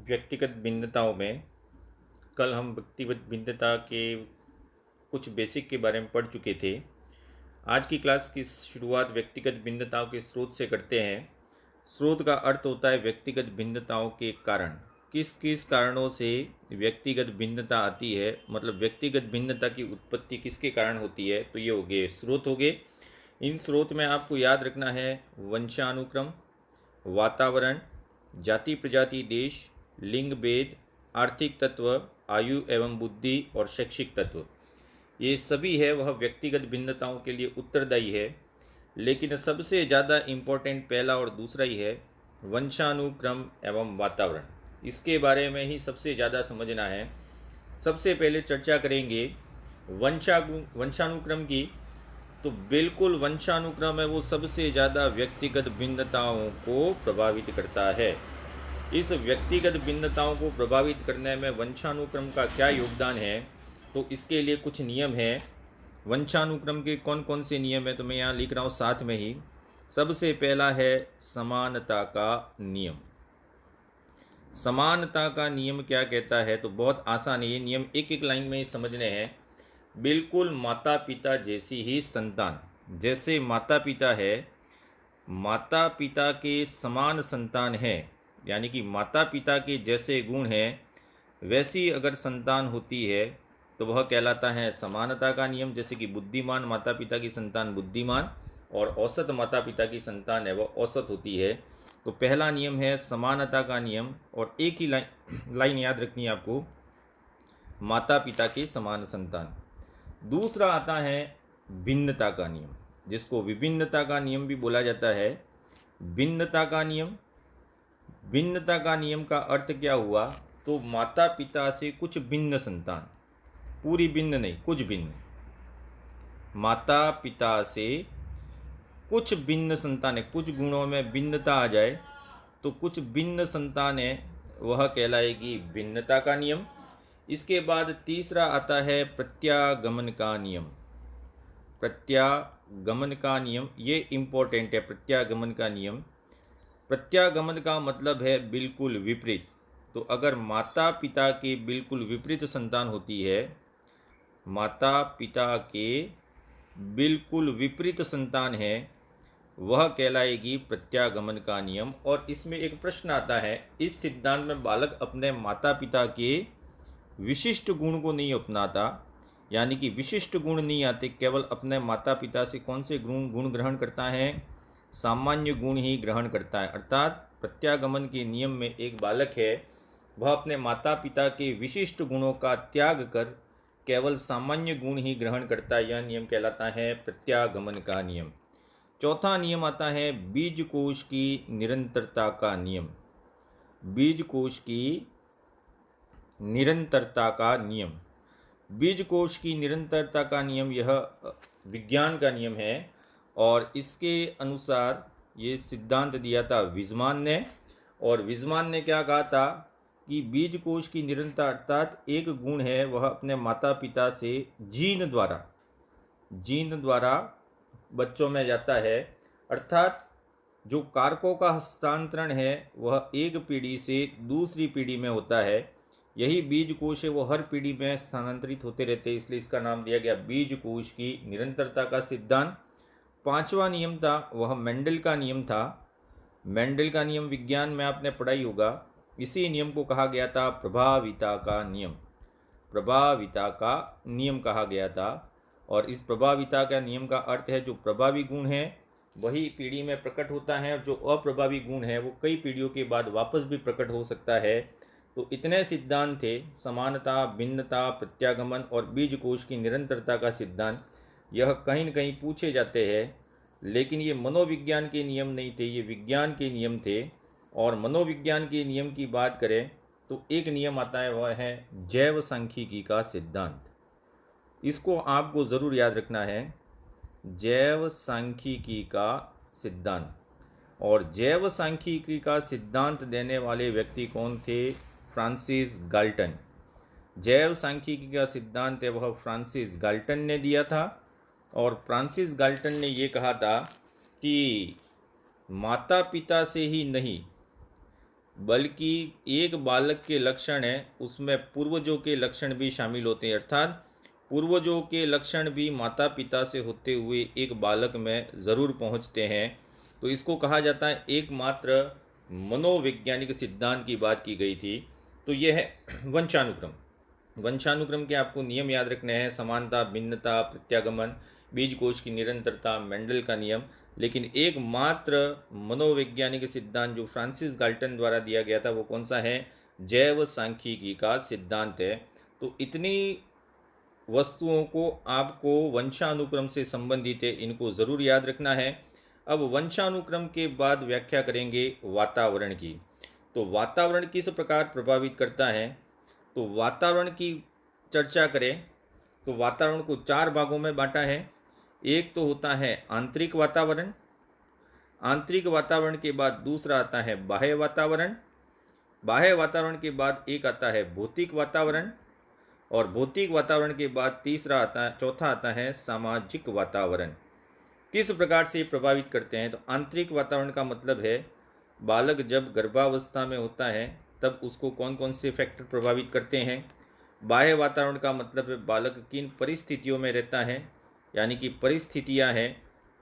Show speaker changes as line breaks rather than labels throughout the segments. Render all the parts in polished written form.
व्यक्तिगत भिन्नताओं में कल हम व्यक्तिगत भिन्नता के कुछ बेसिक के बारे में पढ़ चुके थे। आज की क्लास की शुरुआत व्यक्तिगत भिन्नताओं के स्रोत से करते हैं। स्रोत का अर्थ होता है व्यक्तिगत भिन्नताओं के कारण। किस किस कारणों से व्यक्तिगत भिन्नता आती है, मतलब व्यक्तिगत भिन्नता की उत्पत्ति किसके कारण होती है, तो ये हो गए स्रोत हो गए। इन स्रोत में आपको याद रखना है वंशानुक्रम, वातावरण, जाति प्रजाति देश, लिंग भेद, आर्थिक तत्व, आयु एवं बुद्धि और शैक्षिक तत्व। ये सभी है वह व्यक्तिगत भिन्नताओं के लिए उत्तरदायी है। लेकिन सबसे ज़्यादा इम्पोर्टेंट पहला और दूसरा ही है, वंशानुक्रम एवं वातावरण। इसके बारे में ही सबसे ज़्यादा समझना है। सबसे पहले चर्चा करेंगे वंशानुक्रम की। तो बिल्कुल वंशानुक्रम है वो सबसे ज़्यादा व्यक्तिगत भिन्नताओं को प्रभावित करता है। इस व्यक्तिगत भिन्नताओं को प्रभावित करने में वंशानुक्रम का क्या योगदान है, तो इसके लिए कुछ नियम हैं। वंशानुक्रम के कौन कौन से नियम है तो मैं यहाँ लिख रहा हूँ साथ में ही। सबसे पहला है समानता का नियम। समानता का नियम क्या कहता है, तो बहुत आसान है ये नियम, एक एक लाइन में ही समझने हैं। बिल्कुल माता पिता जैसी ही संतान, जैसे माता पिता है, माता पिता के समान संतान है, यानी कि माता पिता के जैसे गुण हैं वैसी अगर संतान होती है तो वह कहलाता है समानता का नियम। जैसे कि बुद्धिमान माता पिता की संतान बुद्धिमान और औसत माता पिता की संतान है वह औसत होती है। तो पहला नियम है समानता का नियम, और एक ही लाइन याद रखनी है आपको, माता पिता के समान संतान। दूसरा आता है भिन्नता का नियम, जिसको विभिन्नता का नियम भी बोला जाता है। भिन्नता का नियम, भिन्नता का नियम का अर्थ क्या हुआ, तो माता पिता से कुछ भिन्न संतान, पूरी भिन्न नहीं, कुछ भिन्न, माता पिता से कुछ भिन्न संतान है, कुछ गुणों में भिन्नता आ जाए तो कुछ भिन्न संतान है, वह कहलाएगी भिन्नता का नियम। इसके बाद तीसरा आता है प्रत्यागमन का नियम। प्रत्यागमन का नियम ये इम्पोर्टेंट है। प्रत्यागमन का नियम, प्रत्यागमन का मतलब है बिल्कुल विपरीत। तो अगर माता पिता के बिल्कुल विपरीत संतान होती है, माता पिता के बिल्कुल विपरीत संतान है, वह कहलाएगी प्रत्यागमन का नियम। और इसमें एक प्रश्न आता है, इस सिद्धांत में बालक अपने माता पिता के विशिष्ट गुण को नहीं अपनाता, यानी कि विशिष्ट गुण नहीं आते, केवल अपने माता पिता से कौन से गुण ग्रहण करता है, सामान्य गुण ही ग्रहण करता है। अर्थात प्रत्यागमन के नियम में एक बालक है, वह अपने माता पिता के विशिष्ट गुणों का त्याग कर केवल सामान्य गुण ही ग्रहण करता है। यह नियम कहलाता है प्रत्यागमन का नियम। चौथा नियम आता है बीजकोश की निरंतरता का नियम। बीजकोश की निरंतरता का नियम, बीजकोश की निरंतरता का नियम यह विज्ञान का नियम है, और इसके अनुसार ये सिद्धांत दिया था वीजमान ने। और वीजमान ने क्या कहा था कि बीजकोश की निरंतरता अर्थात एक गुण है वह अपने माता पिता से जीन द्वारा बच्चों में जाता है। अर्थात जो कारकों का हस्तांतरण है वह एक पीढ़ी से दूसरी पीढ़ी में होता है। यही बीजकोश है वो हर पीढ़ी में स्थानांतरित होते रहते हैं, इसलिए इसका नाम दिया गया बीजकोश की निरंतरता का सिद्धांत। पांचवा नियम था वह मेंडल का नियम था। मेंडल का नियम विज्ञान में आपने पढ़ाई होगा। इसी नियम को कहा गया था प्रभाविता का नियम। प्रभाविता का नियम कहा गया था। और इस प्रभाविता का नियम का अर्थ है जो प्रभावी गुण है वही पीढ़ी में प्रकट होता है, और जो अप्रभावी गुण है वो कई पीढ़ियों के बाद वापस भी प्रकट हो सकता है। तो इतने सिद्धांत थे, समानता, भिन्नता, प्रत्यागमन और बीजकोश की निरंतरता का सिद्धांत। यह कहीं न कहीं पूछे जाते हैं, लेकिन ये मनोविज्ञान के नियम नहीं थे, ये विज्ञान के नियम थे। और मनोविज्ञान के नियम की बात करें तो एक नियम आता है वह है जैव सांख्यिकी का सिद्धांत। इसको आपको ज़रूर याद रखना है, जैव सांख्यिकी का सिद्धांत। और जैव सांख्यिकी का सिद्धांत देने वाले व्यक्ति कौन थे, फ्रांसिस गाल्टन। जैव सांख्यिकी का सिद्धांत है वह फ्रांसिस गाल्टन ने दिया था। और फ्रांसिस गाल्टन ने ये कहा था कि माता पिता से ही नहीं, बल्कि एक बालक के लक्षण है उसमें पूर्वजों के लक्षण भी शामिल होते हैं, अर्थात पूर्वजों के लक्षण भी माता पिता से होते हुए एक बालक में ज़रूर पहुंचते हैं। तो इसको कहा जाता है एकमात्र मनोवैज्ञानिक सिद्धांत की बात की गई थी। तो यह है वंशानुक्रम। वंशानुक्रम के आपको नियम याद रखने हैं, समानता, भिन्नता, प्रत्यागमन, बीज कोश की निरंतरता, मेंडल का नियम। लेकिन एकमात्र मनोवैज्ञानिक सिद्धांत जो फ्रांसिस गाल्टन द्वारा दिया गया था वो कौन सा है? जैव सांख्यिकी का सिद्धांत है। तो इतनी वस्तुओं को आपको वंशानुक्रम से संबंधित है, इनको ज़रूर याद रखना है। अब वंशानुक्रम के बाद व्याख्या करेंगे वातावरण की। तो वातावरण किस प्रकार प्रभावित करता है? तो वातावरण की चर्चा करें तो वातावरण को 4 भागों में बांटा है। एक तो होता है आंतरिक वातावरण, आंतरिक वातावरण के बाद दूसरा आता है बाह्य वातावरण, बाह्य वातावरण के बाद एक आता है भौतिक वातावरण, और भौतिक वातावरण के बाद चौथा आता है सामाजिक वातावरण। किस प्रकार से प्रभावित करते हैं? तो आंतरिक वातावरण का मतलब है बालक जब गर्भावस्था में होता है तब उसको कौन कौन से फैक्टर प्रभावित करते हैं। बाह्य वातावरण का मतलब है बालक किन परिस्थितियों में रहता है, यानी कि परिस्थितियां हैं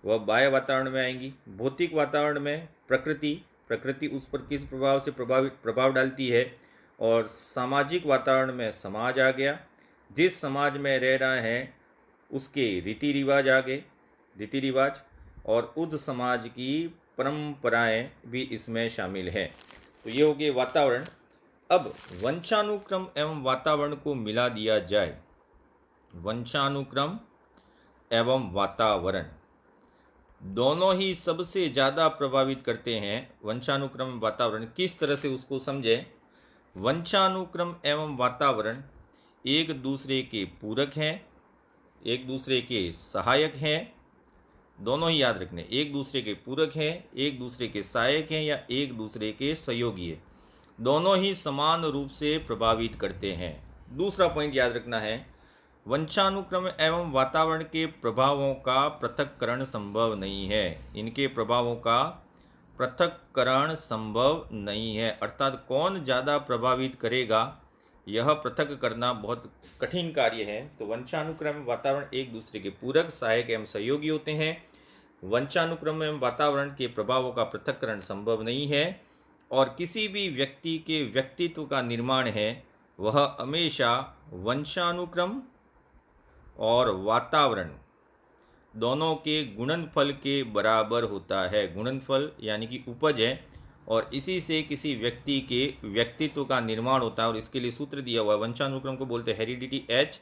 वह बाह्य वातावरण में आएंगी। भौतिक वातावरण में प्रकृति उस पर किस प्रभाव से प्रभाव डालती है। और सामाजिक वातावरण में समाज आ गया, जिस समाज में रह रहा है उसके रीति रिवाज और उस समाज की परंपराएं भी इसमें शामिल हैं। तो ये हो गए वातावरण। अब वंशानुक्रम एवं वातावरण को मिला दिया जाए। वंशानुक्रम एवं वातावरण दोनों ही सबसे ज़्यादा प्रभावित करते हैं वंशानुक्रम वातावरण। किस तरह से उसको समझें? वंशानुक्रम एवं वातावरण एक दूसरे के पूरक हैं, एक दूसरे के सहायक हैं। दोनों ही याद रखने, एक दूसरे के पूरक हैं, एक दूसरे के सहायक हैं या एक दूसरे के सहयोगी हैं। दोनों ही समान रूप से प्रभावित करते हैं। दूसरा पॉइंट याद रखना है, वंशानुक्रम एवं वातावरण के प्रभावों का पृथक्करण संभव नहीं है। इनके प्रभावों का पृथक्करण संभव नहीं है, अर्थात कौन ज़्यादा प्रभावित करेगा यह पृथक करना बहुत कठिन कार्य है। तो वंशानुक्रम वातावरण एक दूसरे के पूरक, सहायक एवं सहयोगी होते हैं। वंशानुक्रम एवं वातावरण के प्रभावों का पृथक्करण संभव नहीं है, और किसी भी व्यक्ति के व्यक्तित्व का निर्माण है वह हमेशा वंशानुक्रम और वातावरण दोनों के गुणनफल के बराबर होता है। गुणनफल यानी कि उपज है, और इसी से किसी व्यक्ति के व्यक्तित्व का निर्माण होता है। और इसके लिए सूत्र दिया हुआ है, वंशानुक्रम को बोलते हैं हेरिडिटी H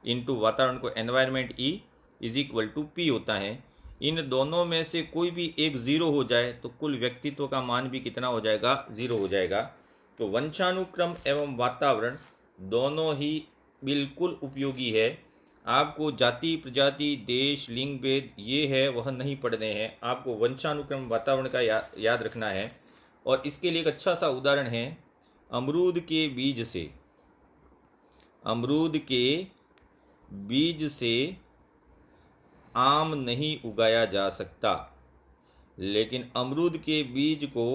इंटू वातावरण को environment E is equal to P होता है। इन दोनों में से कोई भी एक ज़ीरो हो जाए तो कुल व्यक्तित्व का मान भी कितना हो जाएगा? ज़ीरो हो जाएगा। तो वंशानुक्रम एवं वातावरण दोनों ही बिल्कुल उपयोगी है। आपको जाति, प्रजाति, देश, लिंग भेद ये है वह नहीं पढ़ने हैं, आपको वंशानुक्रम वातावरण का याद रखना है। और इसके लिए एक अच्छा सा उदाहरण है, अमरूद के बीज से आम नहीं उगाया जा सकता, लेकिन अमरूद के बीज को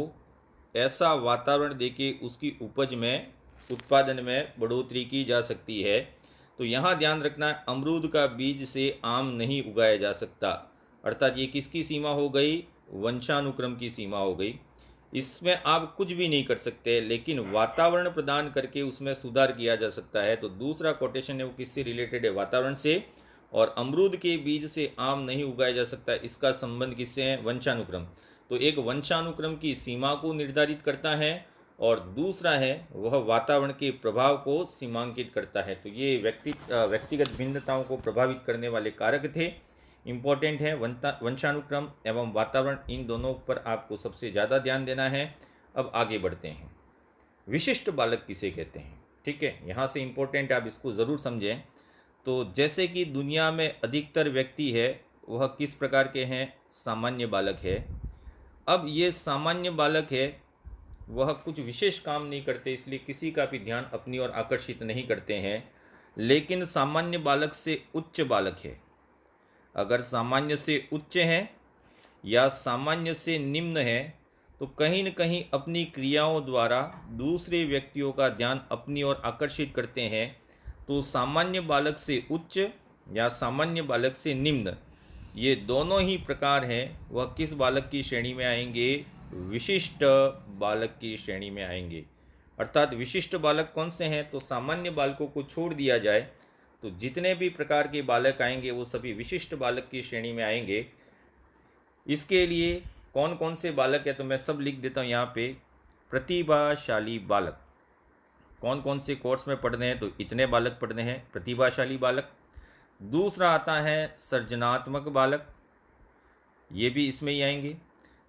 ऐसा वातावरण देके उसकी उपज में, उत्पादन में बढ़ोतरी की जा सकती है। तो यहाँ ध्यान रखना है, अमरूद का बीज से आम नहीं उगाया जा सकता, अर्थात ये किसकी सीमा हो गई? वंशानुक्रम की सीमा हो गई। इसमें आप कुछ भी नहीं कर सकते, लेकिन वातावरण प्रदान करके उसमें सुधार किया जा सकता है। तो दूसरा कोटेशन है वो किससे रिलेटेड है? वातावरण से। और अमरूद के बीज से आम नहीं उगाया जा सकता, इसका संबंध किससे है? वंशानुक्रम। तो एक वंशानुक्रम की सीमा को निर्धारित करता है, और दूसरा है वह वातावरण के प्रभाव को सीमांकित करता है। तो ये व्यक्तिगत भिन्नताओं को प्रभावित करने वाले कारक थे, इम्पोर्टेंट है। वंशानुक्रम एवं वातावरण, इन दोनों पर आपको सबसे ज़्यादा ध्यान देना है। अब आगे बढ़ते हैं, विशिष्ट बालक किसे कहते हैं? ठीक है, यहाँ से इम्पोर्टेंट, आप इसको ज़रूर समझें। तो जैसे कि दुनिया में अधिकतर व्यक्ति है वह किस प्रकार के हैं? सामान्य बालक है। अब ये सामान्य बालक है वह कुछ विशेष काम नहीं करते, इसलिए किसी का भी ध्यान अपनी ओर आकर्षित नहीं करते हैं। लेकिन सामान्य बालक से उच्च बालक है, अगर सामान्य से उच्च है या सामान्य से निम्न है तो कहीं न कहीं अपनी क्रियाओं द्वारा दूसरे व्यक्तियों का ध्यान अपनी ओर आकर्षित करते हैं। तो सामान्य बालक से उच्च या सामान्य बालक से निम्न, ये दोनों ही प्रकार हैं, वह किस बालक की श्रेणी में आएंगे? विशिष्ट बालक की श्रेणी में आएंगे। अर्थात विशिष्ट बालक कौन से हैं? तो सामान्य बालकों को छोड़ दिया जाए तो जितने भी प्रकार के बालक आएंगे वो सभी विशिष्ट बालक की श्रेणी में आएंगे। इसके लिए कौन कौन से बालक है तो मैं सब लिख देता हूँ यहाँ पे। प्रतिभाशाली बालक, कौन कौन से कोर्स में पढ़ने हैं? तो इतने बालक पढ़ने हैं, प्रतिभाशाली बालक। दूसरा आता है सर्जनात्मक बालक, ये भी इसमें ही आएंगे।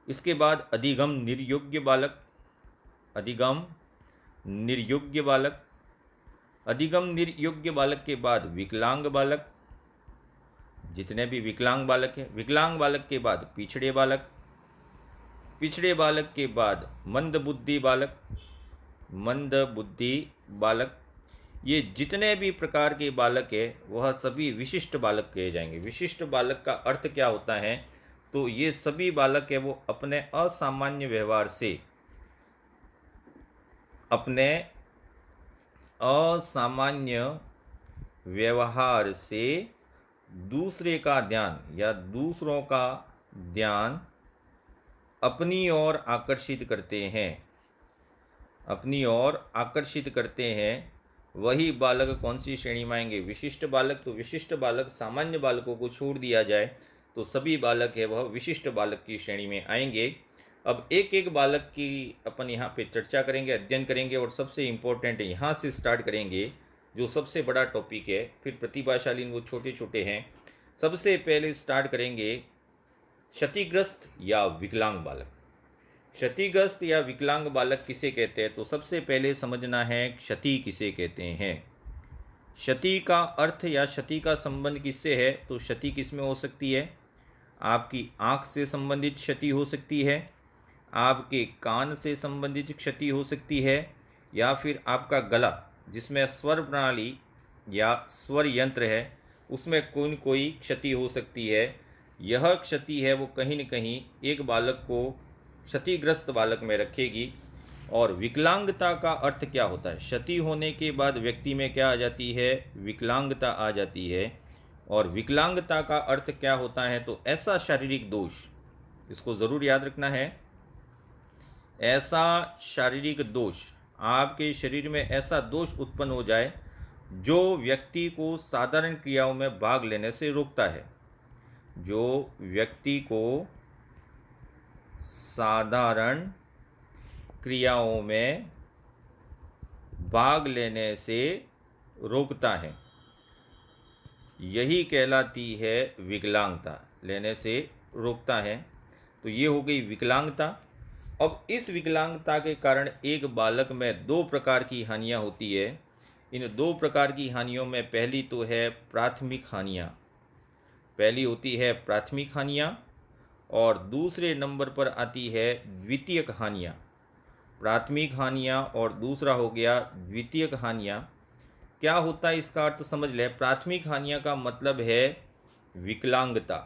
इसके बाद अधिगम निर्योग्य बालक, अधिगम निर्योग्य बालक। अधिगम निर्योग्य बालक के बाद विकलांग बालक, जितने भी विकलांग बालक हैं। विकलांग बालक के बाद पिछड़े बालक, पिछड़े बालक के बाद मंदबुद्धि बालक, मंदबुद्धि बालक। ये जितने भी प्रकार के बालक है वह सभी विशिष्ट बालक कहे जाएंगे। विशिष्ट बालक का अर्थ क्या होता है? तो ये सभी बालक है वो अपने असामान्य व्यवहार से, अपने असामान्य व्यवहार से दूसरे का ध्यान या दूसरों का ध्यान अपनी ओर आकर्षित करते हैं, अपनी ओर आकर्षित करते हैं। वही बालक कौन सी श्रेणी में आएंगे? विशिष्ट बालक। तो विशिष्ट बालक, सामान्य बालकों को छोड़ दिया जाए तो सभी बालक है वह विशिष्ट बालक की श्रेणी में आएंगे। अब एक एक बालक की अपन यहाँ पे चर्चा करेंगे, अध्ययन करेंगे और सबसे इम्पोर्टेंट यहाँ से स्टार्ट करेंगे जो सबसे बड़ा टॉपिक है। फिर प्रतिभाशाली वो छोटे छोटे हैं। सबसे पहले स्टार्ट करेंगे क्षतिग्रस्त या विकलांग बालक। क्षतिग्रस्त या विकलांग बालक किसे कहते हैं? तो सबसे पहले समझना है क्षति किसे कहते हैं। क्षति का अर्थ या क्षति का संबंध किससे है? तो क्षति किस में हो सकती है? आपकी आँख से संबंधित क्षति हो सकती है, आपके कान से संबंधित क्षति हो सकती है, या फिर आपका गला जिसमें स्वर प्रणाली या स्वर यंत्र है उसमें कोई न कोई क्षति हो सकती है। यह क्षति है वो कहीं न कहीं एक बालक को क्षतिग्रस्त बालक में रखेगी। और विकलांगता का अर्थ क्या होता है? क्षति होने के बाद व्यक्ति में क्या आ जाती है? विकलांगता आ जाती है। और विकलांगता का अर्थ क्या होता है? तो ऐसा शारीरिक दोष, इसको ज़रूर याद रखना है, ऐसा शारीरिक दोष, आपके शरीर में ऐसा दोष उत्पन्न हो जाए जो व्यक्ति को साधारण क्रियाओं में भाग लेने से रोकता है, जो व्यक्ति को साधारण क्रियाओं में भाग लेने से रोकता है, यही कहलाती है विकलांगता। लेने से रोकता है, तो ये हो गई विकलांगता। अब इस विकलांगता के कारण एक बालक में दो प्रकार की हानियाँ होती है। इन दो प्रकार की हानियों में पहली तो है प्राथमिक हानियाँ, पहली होती है प्राथमिक हानियाँ और दूसरे नंबर पर आती है द्वितीयक हानियाँ। प्राथमिक हानियाँ और दूसरा हो गया द्वितीयक हानियाँ। क्या होता है इसका अर्थ समझ ले। प्राथमिक हानियाँ का मतलब है विकलांगता,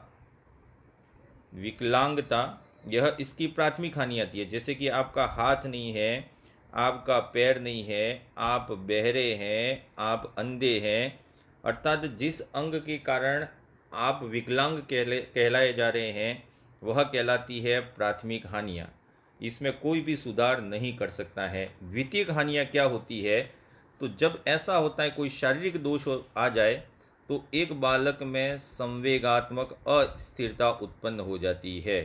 विकलांगता यह इसकी प्राथमिक हानि आती है। जैसे कि आपका हाथ नहीं है, आपका पैर नहीं है, आप बहरे हैं, आप अंधे हैं, अर्थात जिस अंग के कारण आप विकलांग कहलाए जा रहे हैं वह कहलाती है प्राथमिक हानियाँ। इसमें कोई भी सुधार नहीं कर सकता है। द्वितीयक हानियाँ क्या होती है? तो जब ऐसा होता है कोई शारीरिक दोष आ जाए तो एक बालक में संवेगात्मक अस्थिरता उत्पन्न हो जाती है।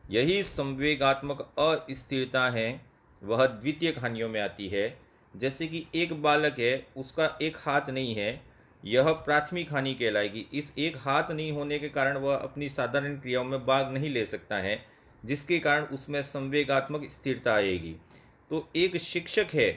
यही संवेगात्मक अस्थिरता है वह द्वितीयक हानियों में आती है। जैसे कि एक बालक है, उसका एक हाथ नहीं है, यह प्राथमिक हानि कहलाएगी। इस एक हाथ नहीं होने के कारण वह अपनी साधारण क्रियाओं में भाग नहीं ले सकता है, जिसके कारण उसमें संवेगात्मक स्थिरता आएगी। तो एक शिक्षक है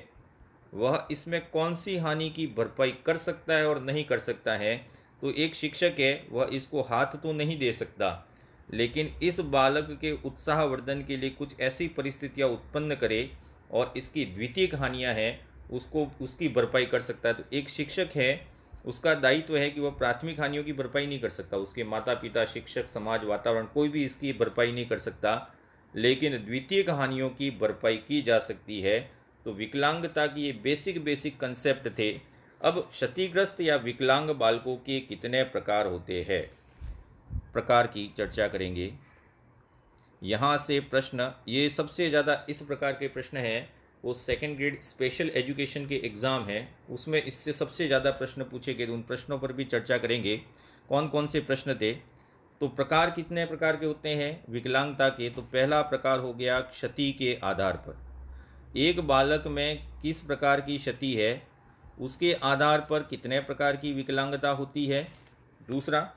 वह इसमें कौन सी हानि की भरपाई कर सकता है और नहीं कर सकता है? तो एक शिक्षक है वह इसको हाथ तो नहीं दे सकता, लेकिन इस बालक के उत्साहवर्धन के लिए कुछ ऐसी परिस्थितियां उत्पन्न करे और इसकी द्वितीयक हानियां हैं उसको उसकी भरपाई कर सकता है। तो एक शिक्षक है, उसका दायित्व है कि वह प्राथमिक हानियों की भरपाई नहीं कर सकता। उसके माता पिता, शिक्षक, समाज, वातावरण कोई भी इसकी भरपाई नहीं कर सकता, लेकिन द्वितीयक हानियों की भरपाई की जा सकती है। तो विकलांगता की ये बेसिक कंसेप्ट थे। अब क्षतिग्रस्त या विकलांग बालकों के कितने प्रकार होते हैं, प्रकार की चर्चा करेंगे। यहाँ से प्रश्न, ये सबसे ज़्यादा इस प्रकार के प्रश्न हैं, वो सेकेंड ग्रेड स्पेशल एजुकेशन के एग्ज़ाम हैं, उसमें इससे सबसे ज़्यादा प्रश्न पूछे गए। उन प्रश्नों पर भी चर्चा करेंगे, कौन कौन से प्रश्न थे। तो प्रकार कितने प्रकार के होते हैं विकलांगता के। तो पहला प्रकार हो गया क्षति के आधार पर। एक बालक में किस प्रकार की क्षति है, उसके आधार पर कितने प्रकार की विकलांगता होती है। दूसरा,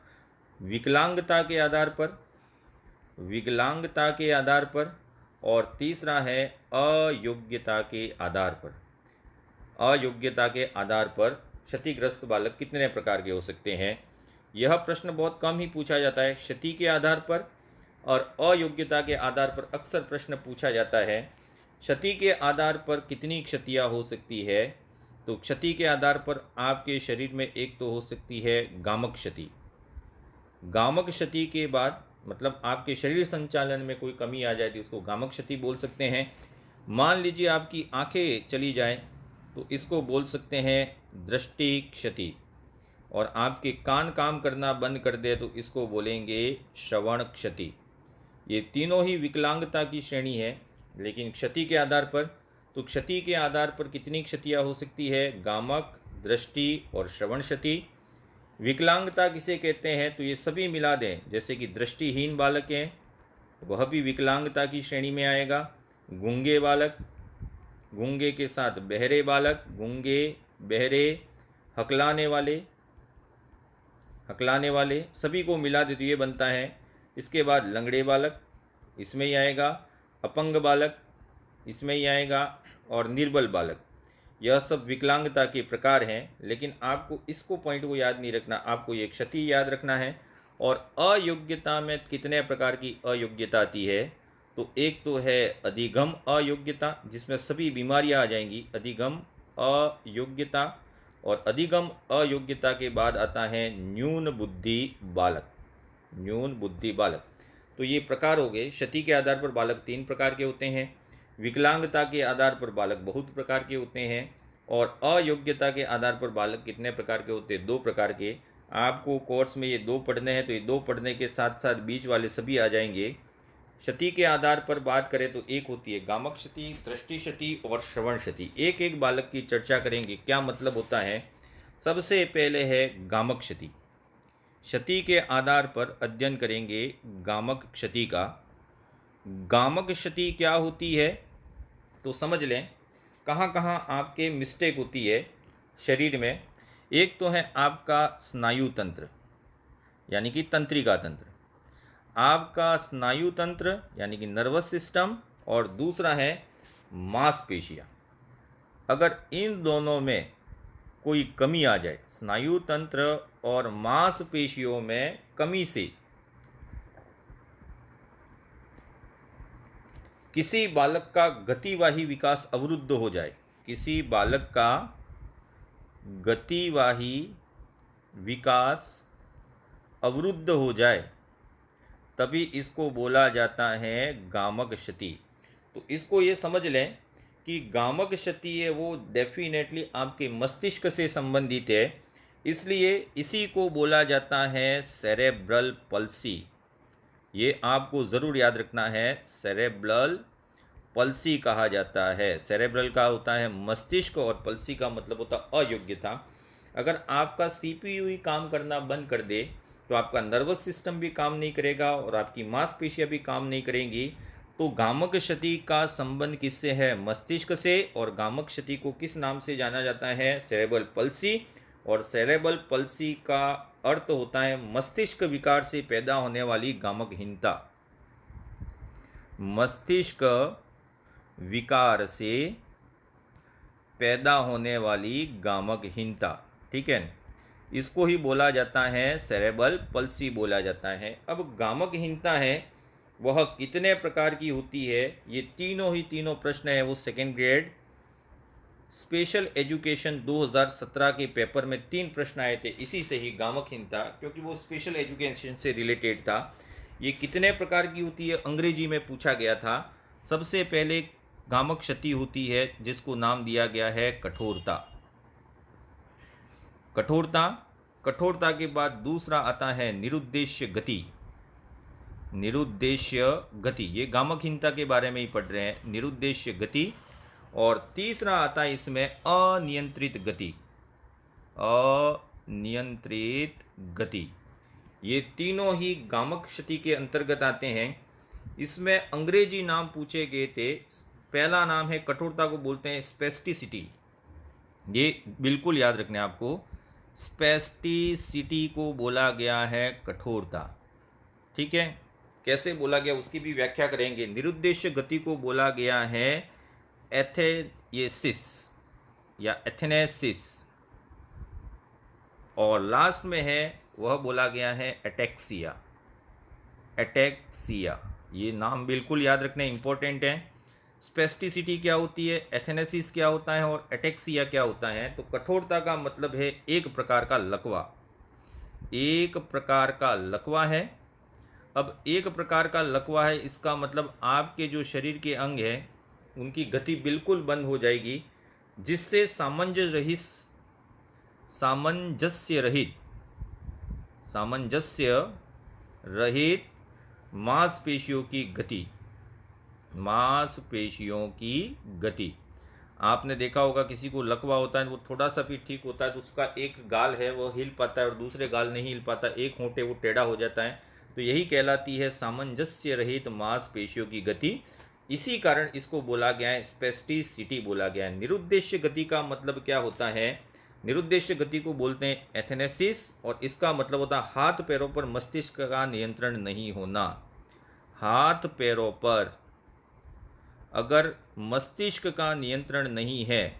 विकलांगता के आधार पर, विकलांगता के आधार पर। और तीसरा है अयोग्यता के आधार पर। अयोग्यता के आधार पर क्षतिग्रस्त बालक कितने प्रकार के हो सकते हैं। यह प्रश्न बहुत कम ही पूछा जाता है। क्षति के आधार पर और अयोग्यता के आधार पर अक्सर प्रश्न पूछा जाता है। क्षति के आधार पर कितनी क्षतियाँ हो सकती है। तो क्षति के आधार पर आपके शरीर में एक तो हो सकती है गामक क्षति। गामक क्षति के बाद मतलब आपके शरीर संचालन में कोई कमी आ जाए तो उसको गामक क्षति बोल सकते हैं। मान लीजिए आपकी आंखें चली जाएं तो इसको बोल सकते हैं दृष्टि क्षति। और आपके कान काम करना बंद कर दे तो इसको बोलेंगे श्रवण क्षति। ये तीनों ही विकलांगता की श्रेणी है। लेकिन क्षति के आधार पर, तो क्षति के आधार पर कितनी क्षतियाँ हो सकती है, गामक, दृष्टि और श्रवण क्षति। विकलांगता किसे कहते हैं, तो ये सभी मिला दें। जैसे कि दृष्टिहीन बालक हैं, वह भी विकलांगता की श्रेणी में आएगा। गूंगे बालक, गूंगे के साथ बहरे बालक, गूंगे, बहरे, हकलाने वाले सभी को मिला दे तो ये बनता है। इसके बाद लंगड़े बालक इसमें ही आएगा, अपंग बालक इसमें ही आएगा और निर्बल बालक। यह सब विकलांगता के प्रकार हैं। लेकिन आपको इसको पॉइंट को याद नहीं रखना, आपको ये क्षति याद रखना है। और अयोग्यता में कितने प्रकार की अयोग्यता आती है, तो एक तो है अधिगम अयोग्यता, जिसमें सभी बीमारियां आ जाएंगी, अधिगम अयोग्यता। और अधिगम अयोग्यता के बाद आता है न्यून बुद्धि बालक, न्यून बुद्धि बालक। तो ये प्रकार हो गए। क्षति के आधार पर बालक 3 प्रकार के होते हैं, विकलांगता के आधार पर बालक बहुत प्रकार के होते हैं, और अयोग्यता के आधार पर बालक कितने प्रकार के होते हैं, 2 प्रकार के। आपको कोर्स में ये 2 पढ़ने हैं, तो ये 2 पढ़ने के साथ साथ बीच वाले सभी आ जाएंगे। क्षति के आधार पर बात करें तो एक होती है गामक क्षति, दृष्टि क्षति और श्रवण क्षति। एक एक बालक की चर्चा करेंगे, क्या मतलब होता है। सबसे पहले है गामक क्षति। क्षति के आधार पर अध्ययन करेंगे गामक क्षति का। गामक क्षति क्या होती है, तो समझ लें कहाँ कहाँ आपके मिस्टेक होती है शरीर में। एक तो है आपका स्नायु तंत्र यानी कि तंत्रिका तंत्र, आपका स्नायु तंत्र यानी कि नर्वस सिस्टम, और दूसरा है मांसपेशियाँ। अगर इन दोनों में कोई कमी आ जाए, स्नायु तंत्र और मांसपेशियों में कमी से किसी बालक का गतिवाही विकास अवरुद्ध हो जाए, किसी बालक का गतिवाही विकास अवरुद्ध हो जाए, तभी इसको बोला जाता है गामक क्षति। तो इसको ये समझ लें कि गामक क्षति है वो डेफिनेटली आपके मस्तिष्क से संबंधित है, इसलिए इसी को बोला जाता है सेरेब्रल पल्सी। ये आपको ज़रूर याद रखना है, सेरेब्रल पल्सी कहा जाता है। सेरेब्रल का होता है मस्तिष्क और पल्सी का मतलब होता है अयोग्यता। अगर आपका सीपीयू ही काम करना बंद कर दे तो आपका नर्वस सिस्टम भी काम नहीं करेगा और आपकी मांसपेशियां भी काम नहीं करेंगी। तो गामक क्षति का संबंध किससे है, मस्तिष्क से। और गामक क्षति को किस नाम से जाना जाता है, सेरेब्रल पल्सी। और सेरेब्रल पल्सी का अर्थ होता है मस्तिष्क विकार से पैदा होने वाली गामकहीनता। मस्तिष्क विकार से पैदा होने वाली गामकहीनता, ठीक है, इसको ही बोला जाता है सेरेब्रल पल्सी बोला जाता है। अब गामकहीनता है वह कितने प्रकार की होती है, ये तीनों प्रश्न है वो सेकेंड ग्रेड स्पेशल एजुकेशन 2017 के पेपर में 3 प्रश्न आए थे इसी से ही, गामकहीनता, क्योंकि वो स्पेशल एजुकेशन से रिलेटेड था। ये कितने प्रकार की होती है अंग्रेजी में पूछा गया था। सबसे पहले गामक क्षति होती है जिसको नाम दिया गया है कठोरता। कठोरता कठोरता के बाद दूसरा आता है निरुद्देश्य गति। निरुद्देश्य गति, ये गामकहीनता के बारे में ही पढ़ रहे हैं, निरुद्देश्य गति। और तीसरा आता है इसमें अनियंत्रित गति। अनियंत्रित गति, ये तीनों ही गामक क्षति के अंतर्गत आते हैं। इसमें अंग्रेजी नाम पूछे गए थे। पहला नाम है, कठोरता को बोलते हैं स्पेस्टिसिटी। ये बिल्कुल याद रखना है आपको, स्पेस्टिसिटी को बोला गया है कठोरता। ठीक है, कैसे बोला गया उसकी भी व्याख्या करेंगे। निरुद्देश्य गति को बोला गया है एथेसिस या एथेनेसिस, और लास्ट में है वह बोला गया है एटेक्सिया। एटेक्सिया, ये नाम बिल्कुल याद रखने इंपॉर्टेंट है। स्पेस्टिसिटी क्या होती है, एथेनेसिस क्या होता है और एटेक्सिया क्या होता है। तो कठोरता का मतलब है एक प्रकार का लकवा, एक प्रकार का लकवा है। अब एक प्रकार का लकवा है, इसका मतलब आपके जो शरीर के अंग हैं उनकी गति बिल्कुल बंद हो जाएगी, जिससे सामंजस्य रहित मांसपेशियों की गति। आपने देखा होगा किसी को लकवा होता है, वो थोड़ा सा भी ठीक होता है तो उसका एक गाल है वो हिल पाता है और दूसरे गाल नहीं हिल पाता, एक होंठ है वो टेढ़ा हो जाता है। तो यही कहलाती है सामंजस्य रहित मांसपेशियों की गति। इसी कारण इसको बोला गया है स्पेस्टिसिटी बोला गया है। निरुद्देश्य गति का मतलब क्या होता है, निरुद्देश्य गति को बोलते हैं एथेनेसिस, और इसका मतलब होता है हाथ पैरों पर मस्तिष्क का नियंत्रण नहीं होना। हाथ पैरों पर अगर मस्तिष्क का नियंत्रण नहीं है,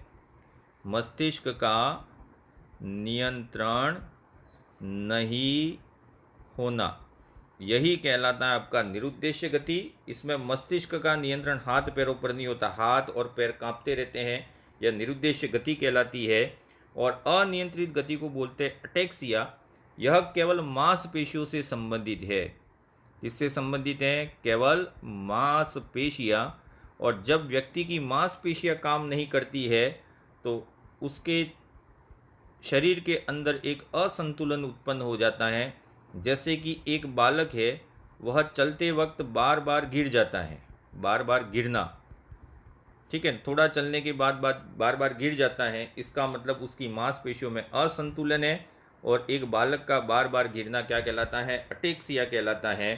मस्तिष्क का नियंत्रण नहीं होना, यही कहलाता है आपका निरुद्देश्य गति। इसमें मस्तिष्क का नियंत्रण हाथ पैरों पर नहीं होता, हाथ और पैर कांपते रहते हैं, यह निरुद्देश्य गति कहलाती है। और अनियंत्रित गति को बोलते हैं अटेक्सिया। यह केवल मांसपेशियों से संबंधित है। इससे संबंधित है केवल मांसपेशियां, और जब व्यक्ति की मांसपेशियां काम नहीं करती है तो उसके शरीर के अंदर एक असंतुलन उत्पन्न हो जाता है। जैसे कि एक बालक है, वह चलते वक्त बार बार गिर जाता है, बार बार गिरना, ठीक है, थोड़ा चलने के बाद बार बार गिर जाता है, इसका मतलब उसकी मांसपेशियों में असंतुलन है। और एक बालक का बार बार गिरना क्या कहलाता है, अटेक्सिया कहलाता है।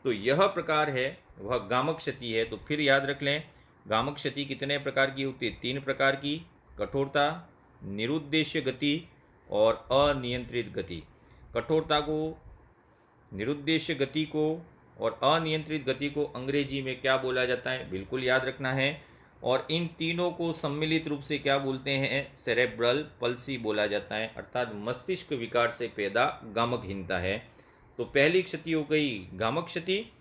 तो यह प्रकार है वह गामक क्षति है। तो फिर याद रख लें, गामक क्षति कितने प्रकार की होती है, 3 प्रकार की, कठोरता, निरुद्देश्य गति और अनियंत्रित गति। कठोरता को, निरुद्देश्य गति को और अनियंत्रित गति को अंग्रेजी में क्या बोला जाता है, बिल्कुल याद रखना है। और इन तीनों को सम्मिलित रूप से क्या बोलते हैं, सेरेब्रल पल्सी बोला जाता है, अर्थात मस्तिष्क विकार से पैदा गामकहीनता है। तो पहली क्षति हो गई गामक क्षति।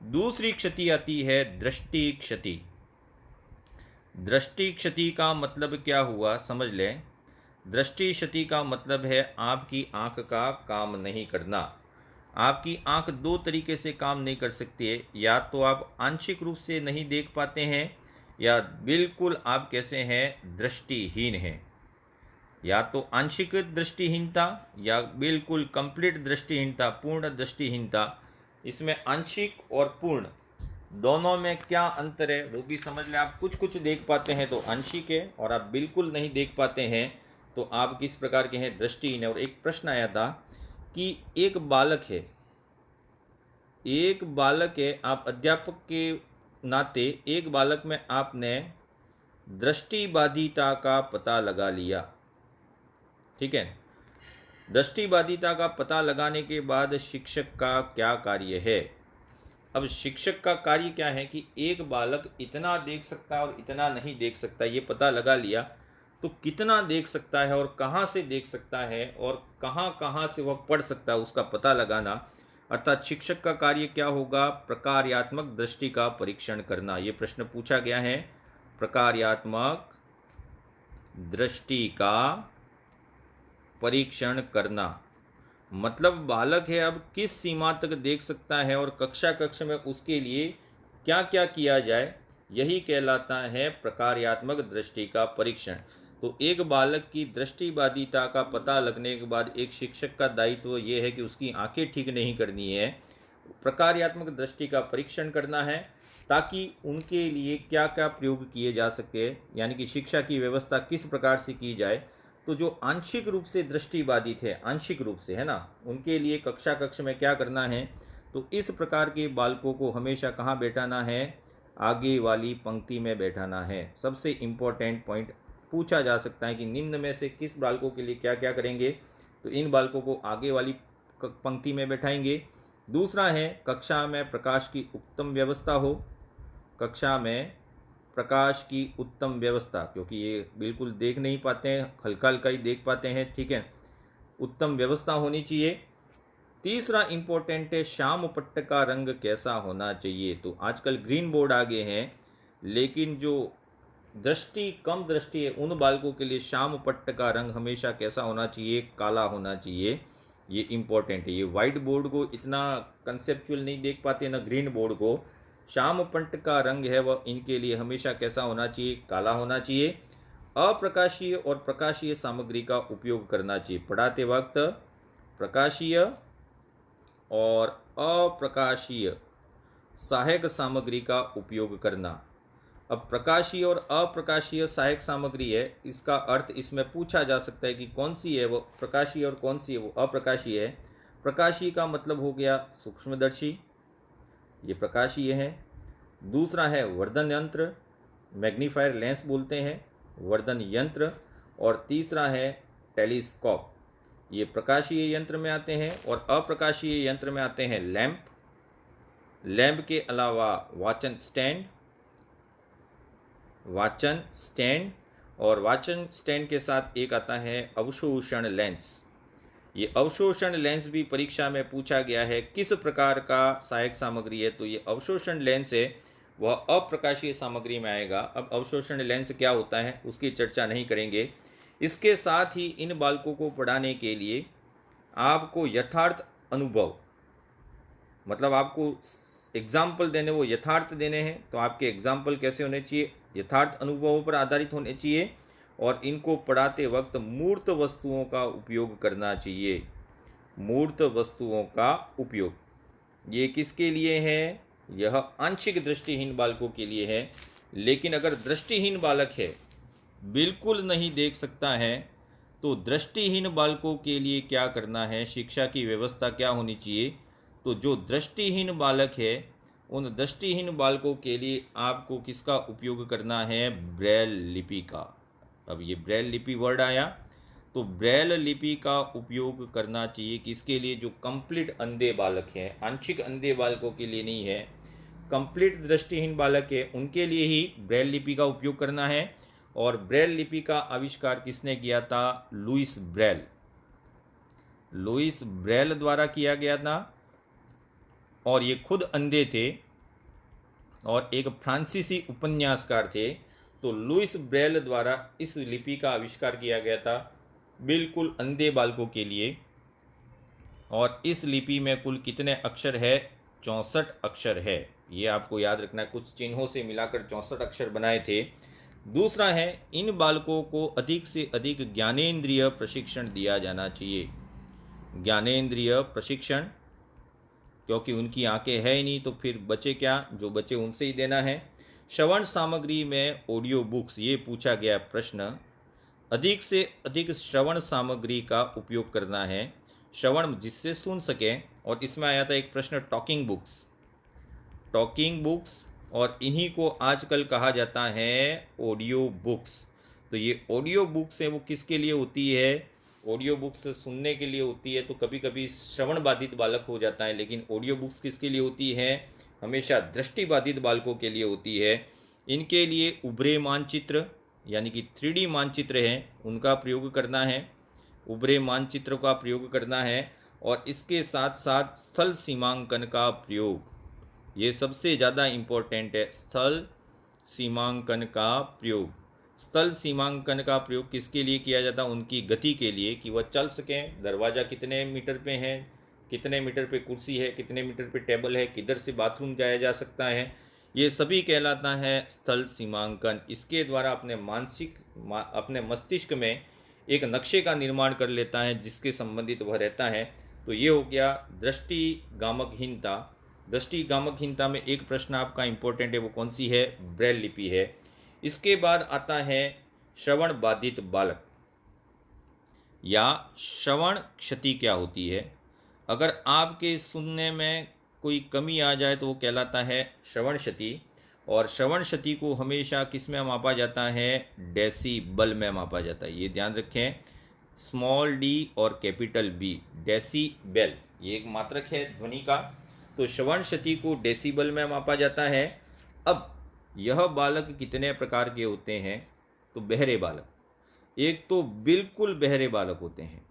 दूसरी क्षति आती है दृष्टि क्षति। दृष्टि क्षति का मतलब क्या हुआ समझ लें। दृष्टि क्षति का मतलब है आपकी आंख का काम नहीं करना। आपकी आंख 2 तरीके से काम नहीं कर सकती है, या तो आप आंशिक रूप से नहीं देख पाते हैं, या बिल्कुल आप कैसे हैं, दृष्टिहीन हैं। या तो आंशिक दृष्टिहीनता या बिल्कुल कंप्लीट दृष्टिहीनता, पूर्ण दृष्टिहीनता। इसमें आंशिक और पूर्ण दोनों में क्या अंतर है वो भी समझ लें। आप कुछ कुछ देख पाते हैं तो आंशिक है, और आप बिल्कुल नहीं देख पाते हैं तो आप किस प्रकार के हैं, दृष्टिहीन है। और एक प्रश्न आया था कि एक बालक है, आप अध्यापक के नाते एक बालक में आपने दृष्टिबाधिता का पता लगा लिया, ठीक है। दृष्टिबाधिता का पता लगाने के बाद शिक्षक का क्या कार्य है। अब शिक्षक का कार्य क्या है कि एक बालक इतना देख सकता है और इतना नहीं देख सकता, ये पता लगा लिया, तो कितना देख सकता है और कहाँ से देख सकता है और कहाँ कहाँ से वह पढ़ सकता है उसका पता लगाना। अर्थात शिक्षक का कार्य क्या होगा, प्रकार्यात्मक दृष्टि का परीक्षण करना। ये प्रश्न पूछा गया है, प्रकार्यात्मक दृष्टि का परीक्षण करना। मतलब बालक है अब किस सीमा तक देख सकता है और कक्ष में उसके लिए क्या क्या किया जाए, यही कहलाता है प्रकार्यात्मक दृष्टि का परीक्षण। तो एक बालक की दृष्टिबाधिता का पता लगने के बाद एक शिक्षक का दायित्व ये है कि उसकी आंखें ठीक नहीं करनी है, प्रकार्यात्मक दृष्टि का परीक्षण करना है, ताकि उनके लिए क्या क्या प्रयोग किए जा सके, यानी कि शिक्षा की व्यवस्था किस प्रकार से की जाए। तो जो आंशिक रूप से दृष्टिबाधित है, आंशिक रूप से है ना, उनके लिए कक्ष में क्या करना है। तो इस प्रकार के बालकों को हमेशा कहाँ बैठाना है, आगे वाली पंक्ति में बैठाना है। सबसे इम्पोर्टेंट पॉइंट पूछा जा सकता है कि निम्न में से किस बालकों के लिए क्या क्या करेंगे, तो इन बालकों को आगे वाली पंक्ति में बैठाएंगे। दूसरा है कक्षा में प्रकाश की उत्तम व्यवस्था हो, कक्षा में प्रकाश की उत्तम व्यवस्था, क्योंकि ये बिल्कुल देख नहीं पाते हैं, हल्का हल्का ही देख पाते हैं, ठीक है, उत्तम व्यवस्था होनी चाहिए। तीसरा इंपॉर्टेंट है श्याम पट्ट का रंग कैसा होना चाहिए। तो आजकल ग्रीन बोर्ड आ गए हैं, लेकिन जो कम दृष्टि है उन बालकों के लिए श्याम पट्ट का रंग हमेशा कैसा होना चाहिए, काला होना चाहिए। ये इम्पोर्टेंट है। ये वाइट बोर्ड को इतना कंसेप्चुअल नहीं देख पाते ना, ग्रीन बोर्ड को। श्याम पट्ट का रंग है वह इनके लिए हमेशा कैसा होना चाहिए, काला होना चाहिए। अप्रकाशीय और प्रकाशीय सामग्री का उपयोग करना चाहिए पढ़ाते वक्त। प्रकाशीय और अप्रकाशीय सहायक सामग्री का उपयोग करना। अब प्रकाशीय और अप्रकाशीय सहायक सामग्री है, इसका अर्थ इसमें पूछा जा सकता है कि कौन सी है वो प्रकाशीय और कौन सी है वो अप्रकाशीय है। प्रकाशीय का मतलब हो गया सूक्ष्मदर्शी, ये प्रकाशीय है। दूसरा है वर्धन यंत्र, मैग्नीफायर लेंस बोलते हैं, वर्धन यंत्र। और तीसरा है टेलीस्कोप, ये प्रकाशीय यंत्र में आते हैं। और अप्रकाशीय यंत्र में आते हैं लैंप, लैंप के अलावा वाचन स्टैंड और वाचन स्टैंड के साथ एक आता है अवशोषण लेंस। ये अवशोषण लेंस भी परीक्षा में पूछा गया है किस प्रकार का सहायक सामग्री है, तो ये अवशोषण लेंस है वह अप्रकाशीय सामग्री में आएगा। अब अवशोषण लेंस क्या होता है उसकी चर्चा नहीं करेंगे। इसके साथ ही इन बालकों को पढ़ाने के लिए आपको यथार्थ अनुभव, मतलब आपको एग्जाम्पल देने, वो यथार्थ देने हैं, तो आपके एग्जाम्पल कैसे होने चाहिए, यथार्थ अनुभवों पर आधारित होने चाहिए। और इनको पढ़ाते वक्त मूर्त वस्तुओं का उपयोग करना चाहिए। मूर्त वस्तुओं का उपयोग ये किसके लिए है, यह आंशिक दृष्टिहीन बालकों के लिए है। लेकिन अगर दृष्टिहीन बालक है, बिल्कुल नहीं देख सकता है, तो दृष्टिहीन बालकों के लिए क्या करना है, शिक्षा की व्यवस्था क्या होनी चाहिए। तो जो दृष्टिहीन बालक है उन दृष्टिहीन बालकों के लिए आपको किसका उपयोग करना है, ब्रेल लिपि का। अब ये ब्रेल लिपि वर्ड आया, तो ब्रेल लिपि का उपयोग करना चाहिए किसके लिए, जो कंप्लीट अंधे बालक हैं, आंशिक अंधे बालकों के लिए नहीं है। कंप्लीट दृष्टिहीन बालक है उनके लिए ही ब्रेल लिपि का उपयोग करना है। और ब्रेल लिपि का आविष्कार किसने किया था, लुईस ब्रेल द्वारा किया गया था। और ये खुद अंधे थे और एक फ्रांसीसी उपन्यासकार थे। तो लुईस ब्रेल द्वारा इस लिपि का आविष्कार किया गया था बिल्कुल अंधे बालकों के लिए। और इस लिपि में कुल कितने अक्षर है, 64 अक्षर है। ये आपको याद रखना, कुछ चिन्हों से मिलाकर 64 अक्षर बनाए थे। दूसरा है इन बालकों को अधिक से अधिक ज्ञानेंद्रिय प्रशिक्षण दिया जाना चाहिए। ज्ञानेंद्रिय प्रशिक्षण, क्योंकि उनकी आंखें है ही नहीं, तो फिर बचे क्या, जो बचे उनसे ही देना है। श्रवण सामग्री में ऑडियो बुक्स, ये पूछा गया प्रश्न। अधिक से अधिक श्रवण सामग्री का उपयोग करना है, श्रवण जिससे सुन सकें। और इसमें आया था एक प्रश्न टॉकिंग बुक्स, और इन्हीं को आजकल कहा जाता है ऑडियो बुक्स। तो ये ऑडियो बुक्स है वो किसके लिए होती है, ऑडियो बुक्स सुनने के लिए होती है। तो कभी कभी श्रवण बाधित बालक हो जाता है, लेकिन ऑडियो बुक्स किसके लिए होती है, हमेशा दृष्टि बाधित बालकों के लिए होती है। इनके लिए उभरे मानचित्र, यानी कि 3D मानचित्र हैं, उनका प्रयोग करना है, उभरे मानचित्र का प्रयोग करना है। और इसके साथ साथ स्थल सीमांकन का प्रयोग, ये सबसे ज़्यादा इम्पोर्टेंट है, स्थल सीमांकन का प्रयोग। स्थल सीमांकन का प्रयोग किसके लिए किया जाता है? उनकी गति के लिए, कि वह चल सकें। दरवाज़ा कितने मीटर पे है, कितने मीटर पे कुर्सी है, कितने मीटर पे टेबल है, किधर से बाथरूम जाया जा सकता है, ये सभी कहलाता है स्थल सीमांकन। इसके द्वारा अपने मस्तिष्क में एक नक्शे का निर्माण कर लेता है जिसके संबंधित वह रहता है। तो ये हो गया दृष्टिगामकहीनता। दृष्टिगामकहीनता में एक प्रश्न आपका इम्पोर्टेंट है, वो कौन सी है? ब्रेल लिपि है। इसके बाद आता है श्रवण बाधित बालक या श्रवण क्षति क्या होती है। अगर आपके सुनने में कोई कमी आ जाए तो वो कहलाता है श्रवण क्षति। और श्रवण क्षति को हमेशा किस में मापा जाता है? डेसीबल में मापा जाता है। ये ध्यान रखें, स्मॉल डी और कैपिटल बी, डेसीबल ये एक मात्रक है ध्वनि का। तो श्रवण क्षति को डेसीबल में मापा जाता है। अब यह बालक कितने प्रकार के होते हैं? तो बहरे बालक, एक तो बिल्कुल बहरे बालक होते हैं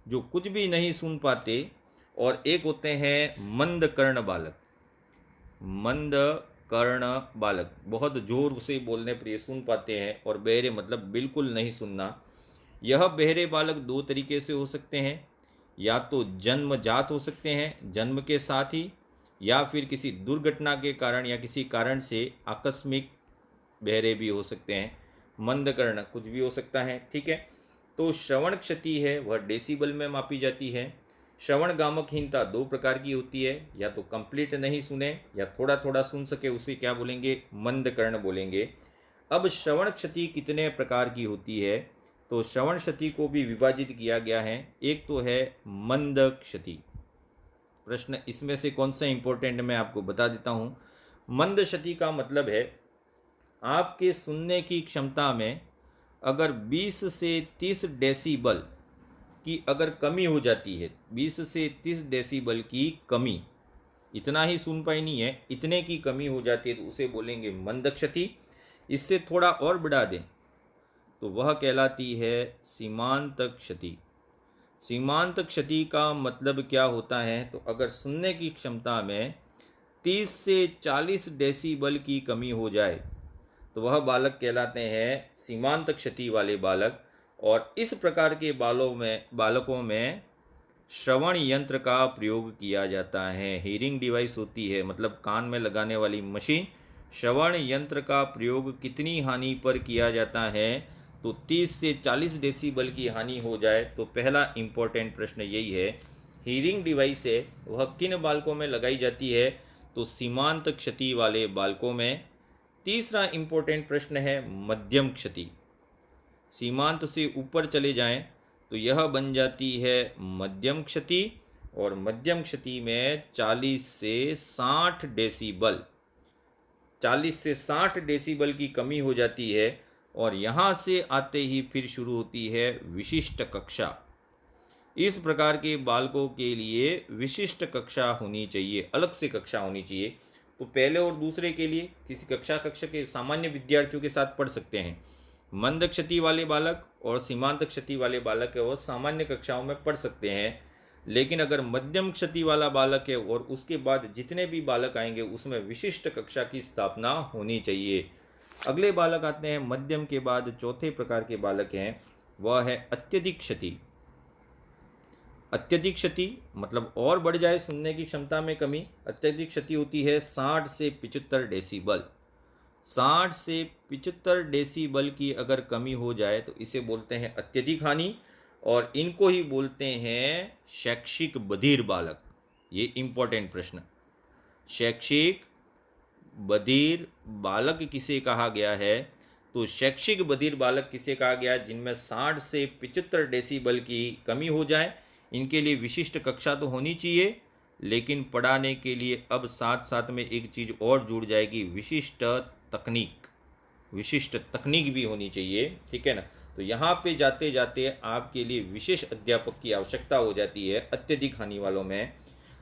जो कुछ भी नहीं सुन पाते, और एक होते हैं मंद कर्ण बालक। मंद कर्ण बालक बहुत जोर से बोलने पर ये सुन पाते हैं, और बहरे मतलब बिल्कुल नहीं सुनना। यह बहरे बालक दो तरीके से हो सकते हैं, या तो जन्मजात हो सकते हैं जन्म के साथ ही, या फिर किसी दुर्घटना के कारण या किसी कारण से आकस्मिक बहरे भी हो सकते हैं। मंद कर्ण कुछ भी हो सकता है, ठीक है। तो श्रवण क्षति है वह डेसीबल में मापी जाती है। श्रवण गामकहीनता दो प्रकार की होती है, या तो कंप्लीट नहीं सुने या थोड़ा थोड़ा सुन सके, उसे क्या बोलेंगे? मंद कर्ण बोलेंगे। अब श्रवण क्षति कितने प्रकार की होती है? तो श्रवण क्षति को भी विभाजित किया गया है। एक तो है मंद क्षति। प्रश्न इसमें से कौन सा इंपॉर्टेंट मैं आपको बता देता हूँ। मंद क्षति का मतलब है आपके सुनने की क्षमता में अगर 20 से 30 डेसीबल की अगर कमी हो जाती है, 20 से 30 डेसीबल की कमी, इतना ही सुन पाई नहीं है, इतने की कमी हो जाती है तो उसे बोलेंगे मंद क्षति। इससे थोड़ा और बढ़ा दें तो वह कहलाती है सीमांत क्षति। सीमांत क्षति का मतलब क्या होता है? तो अगर सुनने की क्षमता में 30 से 40 डेसीबल की कमी हो जाए तो वह बालक कहलाते हैं सीमांत क्षति वाले बालक। और इस प्रकार के बालकों में श्रवण यंत्र का प्रयोग किया जाता है। हीरिंग डिवाइस होती है, मतलब कान में लगाने वाली मशीन। श्रवण यंत्र का प्रयोग कितनी हानि पर किया जाता है? तो 30 से 40 डेसीबल की हानि हो जाए तो पहला इम्पोर्टेंट प्रश्न यही है, हीरिंग डिवाइस है वह किन बालकों में लगाई जाती है? तो सीमांत क्षति वाले बालकों में। तीसरा इम्पोर्टेंट प्रश्न है मध्यम क्षति। सीमांत से ऊपर चले जाएं तो यह बन जाती है मध्यम क्षति, और मध्यम क्षति में 40 से 60 डेसीबल, 40 से 60 डेसीबल की कमी हो जाती है। और यहाँ से आते ही फिर शुरू होती है विशिष्ट कक्षा। इस प्रकार के बालकों के लिए विशिष्ट कक्षा होनी चाहिए, अलग से कक्षा होनी चाहिए। तो पहले और दूसरे के लिए किसी कक्षा के सामान्य विद्यार्थियों के साथ पढ़ सकते हैं। मंद क्षति वाले बालक और सीमांत क्षति वाले बालक है वो सामान्य कक्षाओं में पढ़ सकते हैं। लेकिन अगर मध्यम क्षति वाला बालक है और उसके बाद जितने भी बालक आएंगे उसमें विशिष्ट कक्षा की स्थापना होनी चाहिए। अगले बालक आते हैं मध्यम के बाद चौथे प्रकार के बालक हैं, वह है अत्यधिक क्षति। अत्यधिक क्षति मतलब और बढ़ जाए सुनने की क्षमता में कमी। अत्यधिक क्षति होती है 60 से 75 डेसीबल। 60 से 75 डेसीबल की अगर कमी हो जाए तो इसे बोलते हैं अत्यधिक हानि, और इनको ही बोलते हैं शैक्षिक बधिर बालक। ये इम्पोर्टेंट प्रश्न, शैक्षिक बधिर बालक किसे कहा गया है? तो शैक्षिक बधिर बालक किसे कहा गया है? जिनमें 60 से 75 डेसीबल की कमी हो जाए। इनके लिए विशिष्ट कक्षा तो होनी चाहिए, लेकिन पढ़ाने के लिए अब साथ साथ में एक चीज़ और जुड़ जाएगी, विशिष्ट तकनीक भी होनी चाहिए, ठीक है ना। तो यहाँ पे जाते जाते आपके लिए विशेष अध्यापक की आवश्यकता हो जाती है अत्यधिक हानि वालों में।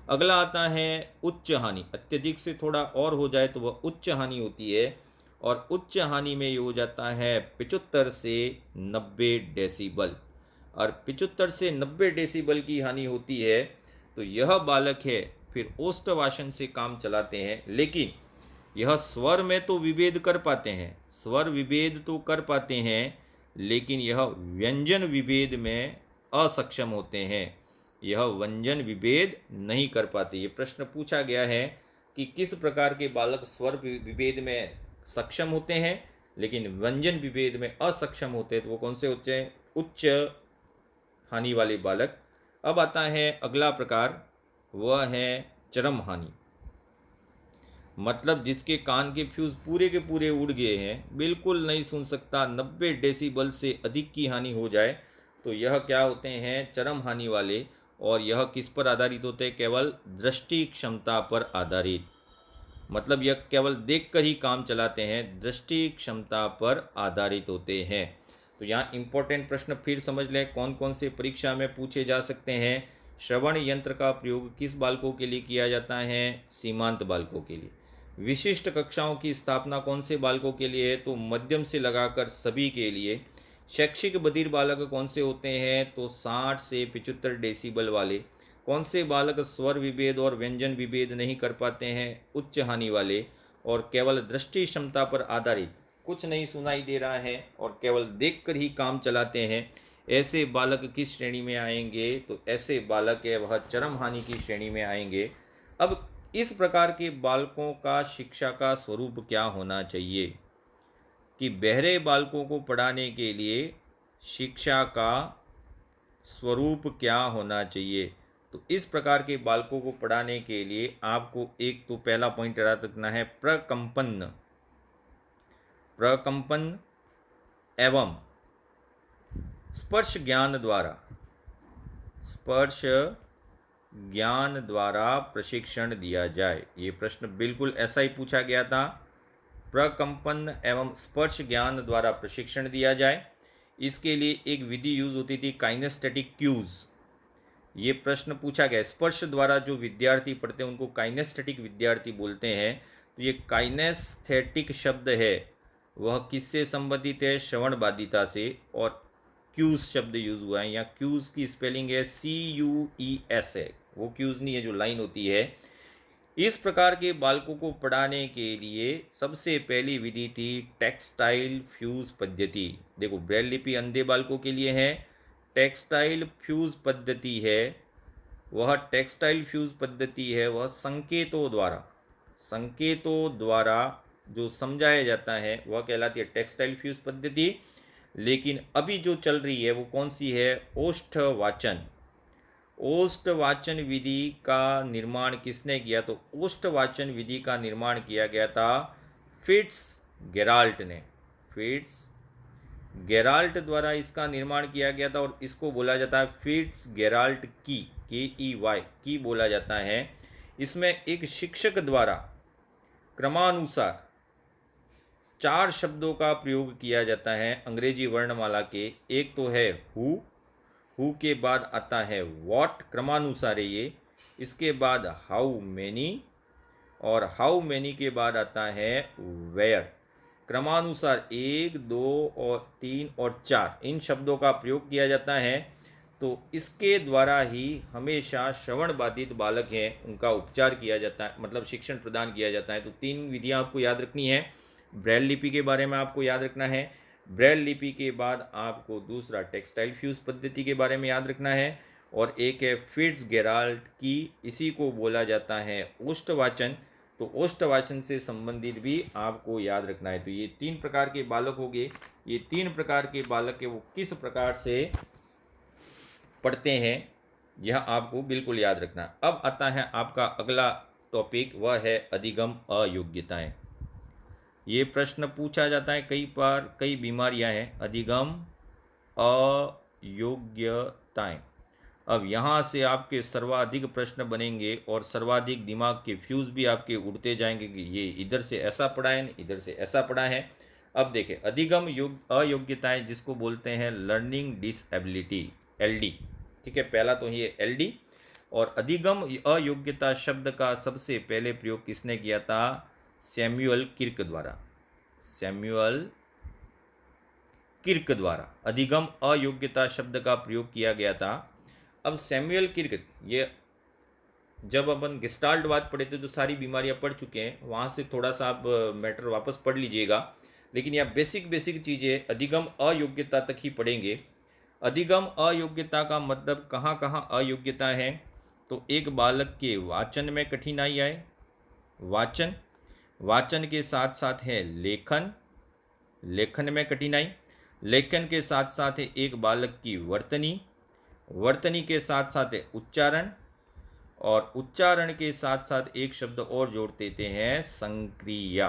अगला आता है उच्च हानि। अत्यधिक से थोड़ा और हो जाए तो वह उच्च हानि होती है, और उच्च हानि में ये हो जाता है 75 से 90 डेसीबल। और 75 से 90 डेसीबल की हानि होती है तो यह बालक है फिर ओष्ठवासन से काम चलाते हैं, लेकिन यह स्वर में तो विभेद कर पाते हैं, स्वर विभेद तो कर पाते हैं, लेकिन यह व्यंजन विभेद में असक्षम होते हैं, यह व्यंजन विभेद नहीं कर पाते। ये प्रश्न पूछा गया है कि किस प्रकार के बालक स्वर विभेद में सक्षम होते हैं लेकिन व्यंजन विभेद में असक्षम होते हैं, तो वो कौन से होते हैं? उच्च हानि वाले बालक। अब आता है अगला प्रकार, वह है चरम हानि, मतलब जिसके कान के फ्यूज पूरे के पूरे उड़ गए हैं, बिल्कुल नहीं सुन सकता, 90 डेसिबल से अधिक की हानि हो जाए, तो यह क्या होते हैं? चरम हानि वाले। और यह किस पर आधारित होते हैं? केवल दृष्टि क्षमता पर आधारित, मतलब यह केवल देखकर ही काम चलाते हैं, दृष्टि क्षमता पर आधारित होते हैं। तो यहाँ इंपॉर्टेंट प्रश्न फिर समझ लें, कौन कौन से परीक्षा में पूछे जा सकते हैं। श्रवण यंत्र का प्रयोग किस बालकों के लिए किया जाता है? सीमांत बालकों के लिए। विशिष्ट कक्षाओं की स्थापना कौन से बालकों के लिए है? तो मध्यम से लगाकर सभी के लिए। शैक्षिक बधिर बालक कौन से होते हैं? तो 60 से 75 डेसिबल वाले। कौन से बालक स्वर विभेद और व्यंजन विभेद नहीं कर पाते हैं? उच्च हानि वाले। और केवल दृष्टि क्षमता पर आधारित, कुछ नहीं सुनाई दे रहा है और केवल देखकर ही काम चलाते हैं, ऐसे बालक किस श्रेणी में आएंगे? तो ऐसे बालक है वह चरम हानि की श्रेणी में आएंगे। अब इस प्रकार के बालकों का शिक्षा का स्वरूप क्या होना चाहिए कि बहरे बालकों को पढ़ाने के लिए शिक्षा का स्वरूप क्या होना चाहिए? तो इस प्रकार के बालकों को पढ़ाने के लिए आपको एक तो पहला पॉइंट याद रखना है, प्रकंपन, प्रकंपन एवं स्पर्श ज्ञान द्वारा, स्पर्श ज्ञान द्वारा प्रशिक्षण दिया जाए। ये प्रश्न बिल्कुल ऐसा ही पूछा गया था, प्रकंपन एवं स्पर्श ज्ञान द्वारा प्रशिक्षण दिया जाए। इसके लिए एक विधि यूज होती थी, काइनेस्थेटिक क्यूज। ये प्रश्न पूछा गया, स्पर्श द्वारा जो विद्यार्थी पढ़ते हैं उनको काइनेस्थेटिक विद्यार्थी बोलते हैं। तो ये काइनेस्थेटिक शब्द है वह किससे संबंधित है? श्रवण बाधिता से। और क्यूज शब्द यूज हुआ है, यहाँ क्यूज की स्पेलिंग है CUES है, वो क्यूज नहीं है जो लाइन होती है। इस प्रकार के बालकों को पढ़ाने के लिए सबसे पहली विधि थी टेक्सटाइल फ्यूज पद्धति। देखो, ब्रेल लिपि अंधे बालकों के लिए है, टेक्सटाइल फ्यूज पद्धति है। वह टेक्सटाइल फ्यूज पद्धति है वह संकेतों द्वारा जो समझाया जाता है वह कहलाती है टेक्सटाइल फ्यूज पद्धति। लेकिन अभी जो चल रही है वो कौन सी है? ओष्ठवाचन। ओष्ठवाचन विधि का निर्माण किसने किया? तो ओष्ठवाचन विधि का निर्माण किया गया था फिट्जगेराल्ट ने। फिट्जगेराल्ट द्वारा इसका निर्माण किया गया था और इसको बोला जाता है फिट्जगेराल्ट की, KEY की बोला जाता है। इसमें एक शिक्षक द्वारा क्रमानुसार 4 शब्दों का प्रयोग किया जाता है अंग्रेजी वर्णमाला के। एक तो है हु के बाद आता है व्हाट, क्रमानुसार है ये। इसके बाद हाउ मैनी, और हाउ मैनी के बाद आता है वेयर। क्रमानुसार 1, 2 और 3 और 4 इन शब्दों का प्रयोग किया जाता है। तो इसके द्वारा ही हमेशा श्रवण बाधित बालक हैं उनका उपचार किया जाता है, मतलब शिक्षण प्रदान किया जाता है। तो 3 विधियां आपको याद रखनी है। ब्रेल लिपि के बारे में आपको याद रखना है, ब्रेल लिपि के बाद आपको दूसरा टेक्सटाइल फ्यूज पद्धति के बारे में याद रखना है, और एक है फिट्जगेराल्ट की, इसी को बोला जाता है ओष्ठवाचन। तो ओष्ठवाचन से संबंधित भी आपको याद रखना है। तो ये 3 प्रकार के बालक हो गए। ये 3 प्रकार के बालक है वो किस प्रकार से पढ़ते हैं यह आपको बिल्कुल याद रखना है। अब आता है आपका अगला टॉपिक, वह है अधिगम अयोग्यताएं। ये प्रश्न पूछा जाता है कई बार, कई बीमारियां हैं अधिगम अयोग्यताएं। अब यहाँ से आपके सर्वाधिक प्रश्न बनेंगे और सर्वाधिक दिमाग के फ्यूज भी आपके उड़ते जाएंगे कि ये इधर से ऐसा पढ़ा है, इधर से ऐसा पढ़ा है। अब देखें, अधिगम अयोग्यताएं जिसको बोलते हैं लर्निंग डिसएबिलिटी, LD। ठीक है, पहला तो ये LD। और अधिगम अयोग्यता शब्द का सबसे पहले प्रयोग किसने किया था? सैमुअल किर्क द्वारा। सैमुअल किर्क द्वारा अधिगम अयोग्यता शब्द का प्रयोग किया गया था। अब सैमुअल किर्क ये जब अपन गेस्टाल्टवाद पढ़े थे तो सारी बीमारियां पढ़ चुके हैं, वहाँ से थोड़ा सा आप मैटर वापस पढ़ लीजिएगा। लेकिन यहाँ बेसिक बेसिक चीज़ें अधिगम अयोग्यता तक ही पढ़ेंगे। अधिगम अयोग्यता का मतलब कहाँ कहाँ अयोग्यता है, तो एक बालक के वाचन में कठिनाई आए, वाचन, वाचन के साथ साथ है लेखन, लेखन में कठिनाई, लेखन के साथ साथ है एक बालक की वर्तनी, वर्तनी के साथ साथ है उच्चारण, और उच्चारण के साथ साथ एक शब्द और जोड़ देते हैं संक्रिया।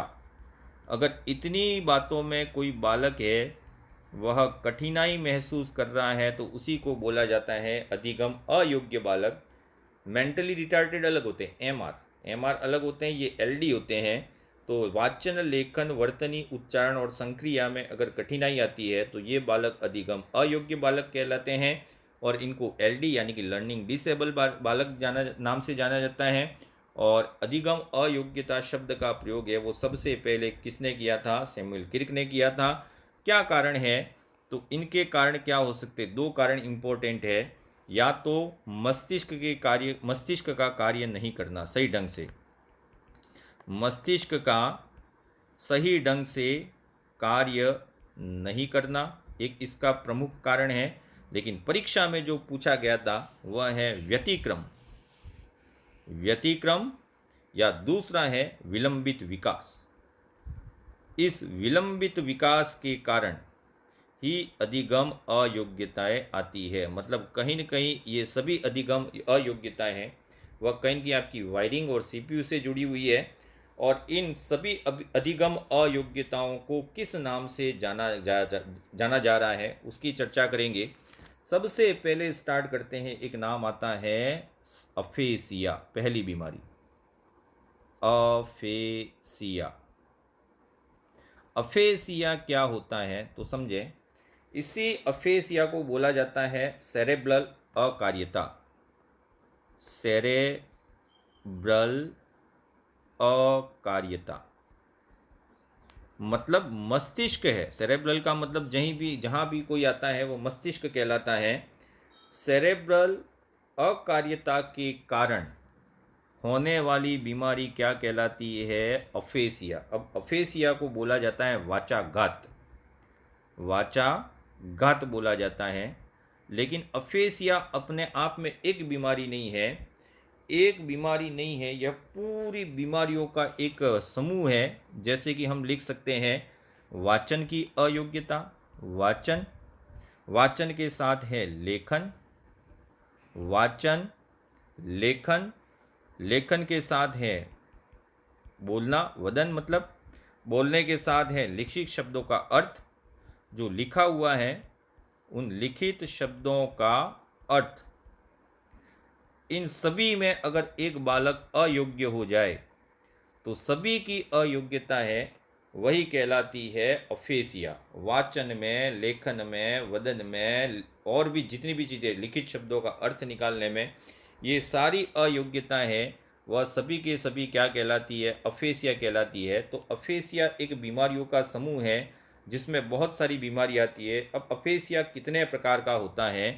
अगर इतनी बातों में कोई बालक है वह कठिनाई महसूस कर रहा है तो उसी को बोला जाता है अधिगम अयोग्य बालक। मेंटली रिटार्टेड अलग होते हैं, एमआर अलग होते हैं, ये एलडी होते हैं। तो वाचन, लेखन, वर्तनी, उच्चारण और संक्रिया में अगर कठिनाई आती है तो ये बालक अधिगम अयोग्य बालक कहलाते हैं, और इनको एलडी यानी कि लर्निंग डिसेबल बालक नाम से जाना जाता है। और अधिगम अयोग्यता शब्द का प्रयोग है वो सबसे पहले किसने किया था, सैमुअल किर्क ने किया था। क्या कारण है, तो इनके कारण क्या हो सकते, दो कारण इम्पोर्टेंट है। या तो मस्तिष्क का कार्य नहीं करना सही ढंग से, मस्तिष्क का सही ढंग से कार्य नहीं करना एक इसका प्रमुख कारण है। लेकिन परीक्षा में जो पूछा गया था वह है व्यतिक्रम, व्यतिक्रम, या दूसरा है विलंबित विकास। इस विलंबित विकास के कारण ही अधिगम अयोग्यताएं आती है। मतलब कहीं न कहीं ये सभी अधिगम अयोग्यताएं हैं वह कहीं की आपकी वायरिंग और सीपीयू से जुड़ी हुई है। और इन सभी अधिगम अयोग्यताओं को किस नाम से जाना जा रहा है उसकी चर्चा करेंगे। सबसे पहले स्टार्ट करते हैं, एक नाम आता है अफेसिया, पहली बीमारी अफेसिया। अफेसिया क्या होता है तो समझे, इसी अफेसिया को बोला जाता है सेरेब्रल अकार्यता, सेरेब्रल अकार्यता मतलब मस्तिष्क है। सेरेब्रल का मतलब जहाँ भी कोई आता है वो मस्तिष्क कहलाता है। सेरेब्रल अकार्यता के कारण होने वाली बीमारी क्या कहलाती है, अफेसिया। अब अफेसिया को बोला जाता है वाचाघात, वाचाघात बोला जाता है। लेकिन अफेसिया अपने आप में एक बीमारी नहीं है, एक बीमारी नहीं है, यह पूरी बीमारियों का एक समूह है। जैसे कि हम लिख सकते हैं वाचन की अयोग्यता, वाचन, वाचन के साथ है लेखन, वाचन, लेखन, लेखन के साथ है बोलना, वदन मतलब बोलने के साथ है लिखित शब्दों का अर्थ, जो लिखा हुआ है उन लिखित शब्दों का अर्थ। इन सभी में अगर एक बालक अयोग्य हो जाए तो सभी की अयोग्यता है वही कहलाती है अफेसिया। वाचन में, लेखन में, वदन में और भी जितनी भी चीज़ें लिखित शब्दों का अर्थ निकालने में ये सारी अयोग्यता है वह सभी के सभी क्या कहलाती है, अफेसिया कहलाती है। तो अफेसिया एक बीमारियों का समूह है जिसमें बहुत सारी बीमारी आती है। अब अफेसिया कितने प्रकार का होता है,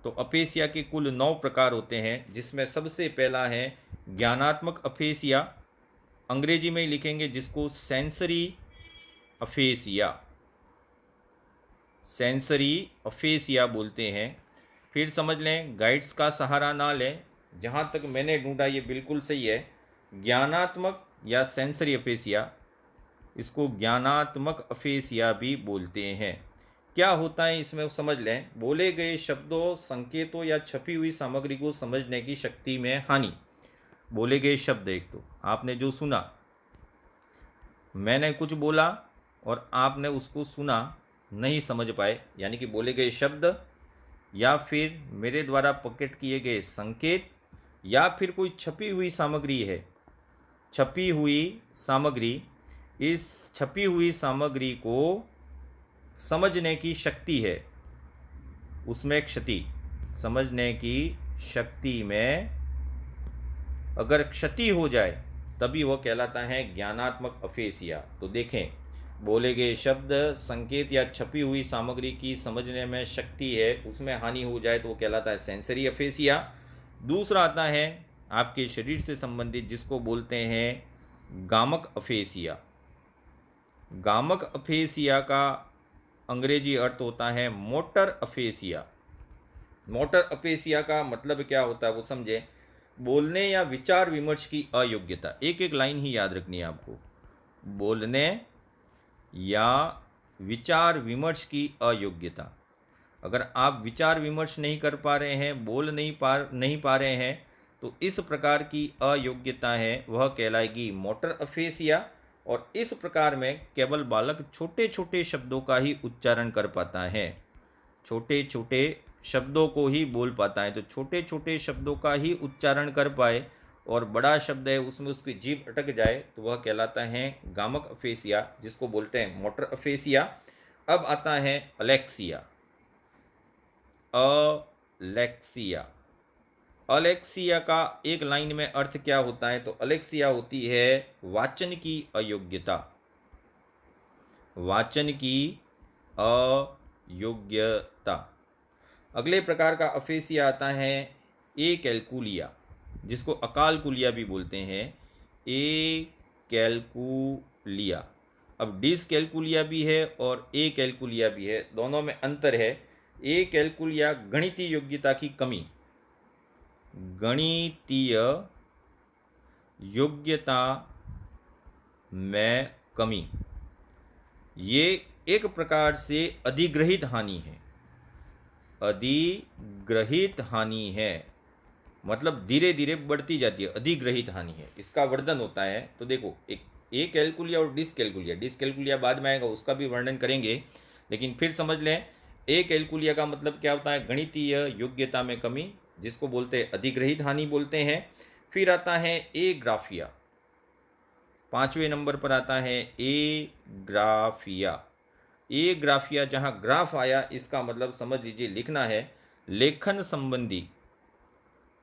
तो अफेसिया के कुल 9 प्रकार होते हैं, जिसमें सबसे पहला है ज्ञानात्मक अफेसिया, अंग्रेजी में ही लिखेंगे जिसको सेंसरी अफेसिया, सेंसरी अफेसिया बोलते हैं। फिर समझ लें, गाइड्स का सहारा ना लें, जहाँ तक मैंने ढूंढा ये बिल्कुल सही है। ज्ञानात्मक या सेंसरी अफेसिया, इसको ज्ञानात्मक अफेसिया भी बोलते हैं। क्या होता है इसमें समझ लें, बोले गए शब्दों, संकेतों या छपी हुई सामग्री को समझने की शक्ति में हानि। बोले गए शब्द, एक तो आपने जो सुना, मैंने कुछ बोला और आपने उसको सुना, नहीं समझ पाए, यानी कि बोले गए शब्द, या फिर मेरे द्वारा पॉकेट किए गए संकेत, या फिर कोई छपी हुई सामग्री है, छपी हुई सामग्री, इस छपी हुई सामग्री को समझने की शक्ति है, उसमें क्षति, समझने की शक्ति में अगर क्षति हो जाए तभी वह कहलाता है ज्ञानात्मक अफेसिया। तो देखें, बोले गए शब्द, संकेत या छपी हुई सामग्री की समझने में शक्ति है, उसमें हानि हो जाए तो वो कहलाता है सेंसरी अफेसिया। दूसरा आता है आपके शरीर से संबंधित, जिसको बोलते हैं गामक अफेसिया। गामक अफेसिया का अंग्रेजी अर्थ होता है मोटर अफेसिया। मोटर अफेसिया का मतलब क्या होता है वो समझे। बोलने या विचार विमर्श की अयोग्यता, एक एक लाइन ही याद रखनी है आपको। बोलने या विचार विमर्श की अयोग्यता। अगर आप विचार विमर्श नहीं कर पा रहे हैं, बोल नहीं पा रहे हैं, तो इस प्रकार की अयोग्यता है, वह कहलाएगी मोटर अफेसिया। और इस प्रकार में केवल बालक छोटे छोटे शब्दों का ही उच्चारण कर पाता है, छोटे छोटे शब्दों को ही बोल पाता है। तो छोटे छोटे शब्दों का ही उच्चारण कर पाए और बड़ा शब्द है उसमें उसकी जीभ अटक जाए, तो वह कहलाता है गामक अफेसिया, जिसको बोलते हैं मोटर अफेसिया। अब आता है अलेक्सिया। अलेक्सिया, अलेक्सिया का एक लाइन में अर्थ क्या होता है, तो अलेक्सिया होती है वाचन की अयोग्यता। वाचन की अयोग्यता। अगले प्रकार का अफेसिया आता है ए कैलकुलिया, जिसको अकाल कुलिया भी बोलते हैं। ए कैलकुलिया। अब डिसकैलकुलिया भी है और ए कैलकुलिया भी है, दोनों में अंतर है। ए कैलकुलिया गणितीय योग्यता की कमी, गणितीय योग्यता में कमी, ये एक प्रकार से अधिग्रहित हानि है। अधिग्रहित हानि है मतलब धीरे धीरे बढ़ती जाती है, अधिग्रहित हानि है, इसका वर्णन होता है। तो देखो, एक ए कैलकुलिया और डिसकैलकुलिया, डिसकैलकुलिया बाद में आएगा, उसका भी वर्णन करेंगे, लेकिन फिर समझ लें ए कैलकुलिया का मतलब क्या होता है, गणितीय योग्यता में कमी, जिसको बोलते हैं अधिग्रहित हानि बोलते हैं। फिर आता है ए ग्राफिया, 5वें नंबर पर आता है ए ग्राफिया। ए ग्राफिया, जहाँ ग्राफ आया इसका मतलब समझ लीजिए लिखना है लेखन संबंधी।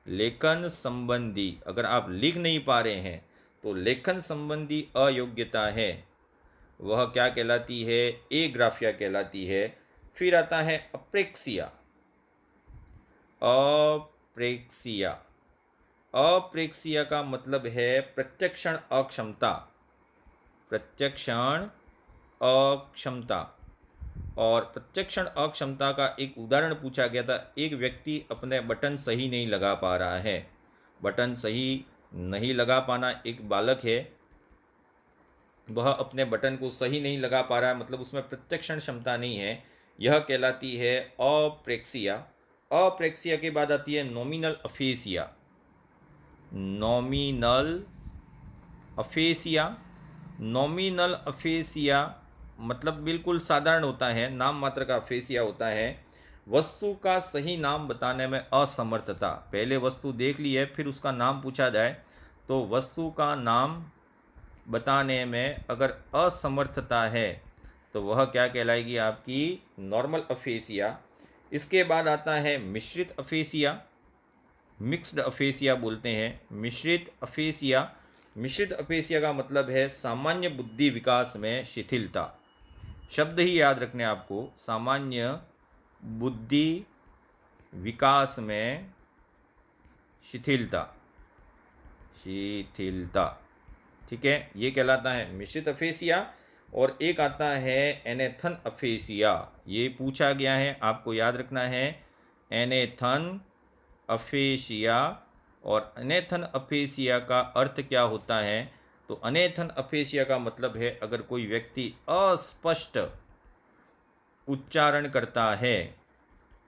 लेखन संबंधी, अगर आप लिख नहीं पा रहे हैं तो लेखन संबंधी अयोग्यता है, वह क्या कहलाती है, ए ग्राफिया कहलाती है। फिर आता है अप्रेक्सिया। अप्रेक्सिया, अप्रेक्सिया का मतलब है प्रत्यक्षण अक्षमता। प्रत्यक्षण अक्षमता। और प्रत्यक्षण अक्षमता का एक उदाहरण पूछा गया था, एक व्यक्ति अपने बटन सही नहीं लगा पा रहा है। बटन सही नहीं लगा पाना, एक बालक है, वह अपने बटन को सही नहीं लगा पा रहा है, मतलब उसमें प्रत्यक्षण क्षमता नहीं है, यह कहलाती है अप्रेक्सिया। अप्रेक्सिया के बाद आती है nominal AfrAsia. Nominal AfrAsia. Nominal AfrAsia मतलब बिल्कुल साधारण होता है, नाम मात्र का अफेसिया होता है। वस्तु का सही नाम बताने में असमर्थता, पहले वस्तु देख ली है फिर उसका नाम पूछा जाए, तो वस्तु का नाम बताने में अगर असमर्थता है तो वह क्या कहलाएगी, आपकी नॉर्मल अफेसिया। इसके बाद आता है मिश्रित अफेसिया। मिक्स्ड अफेसिया बोलते हैं, मिश्रित अफेसिया। मिश्रित अफेसिया का मतलब है सामान्य बुद्धि विकास में शिथिलता। शब्द ही याद रखने आपको, सामान्य बुद्धि विकास में शिथिलता। शिथिलता, ठीक है, ये कहलाता है मिश्रित अफेसिया। और एक आता है एनेथन अफेसिया, ये पूछा गया है, आपको याद रखना है एनेथन अफेसिया। और अनेथन अफेसिया का अर्थ क्या होता है, तो अनेथन अफेसिया का मतलब है अगर कोई व्यक्ति अस्पष्ट उच्चारण करता है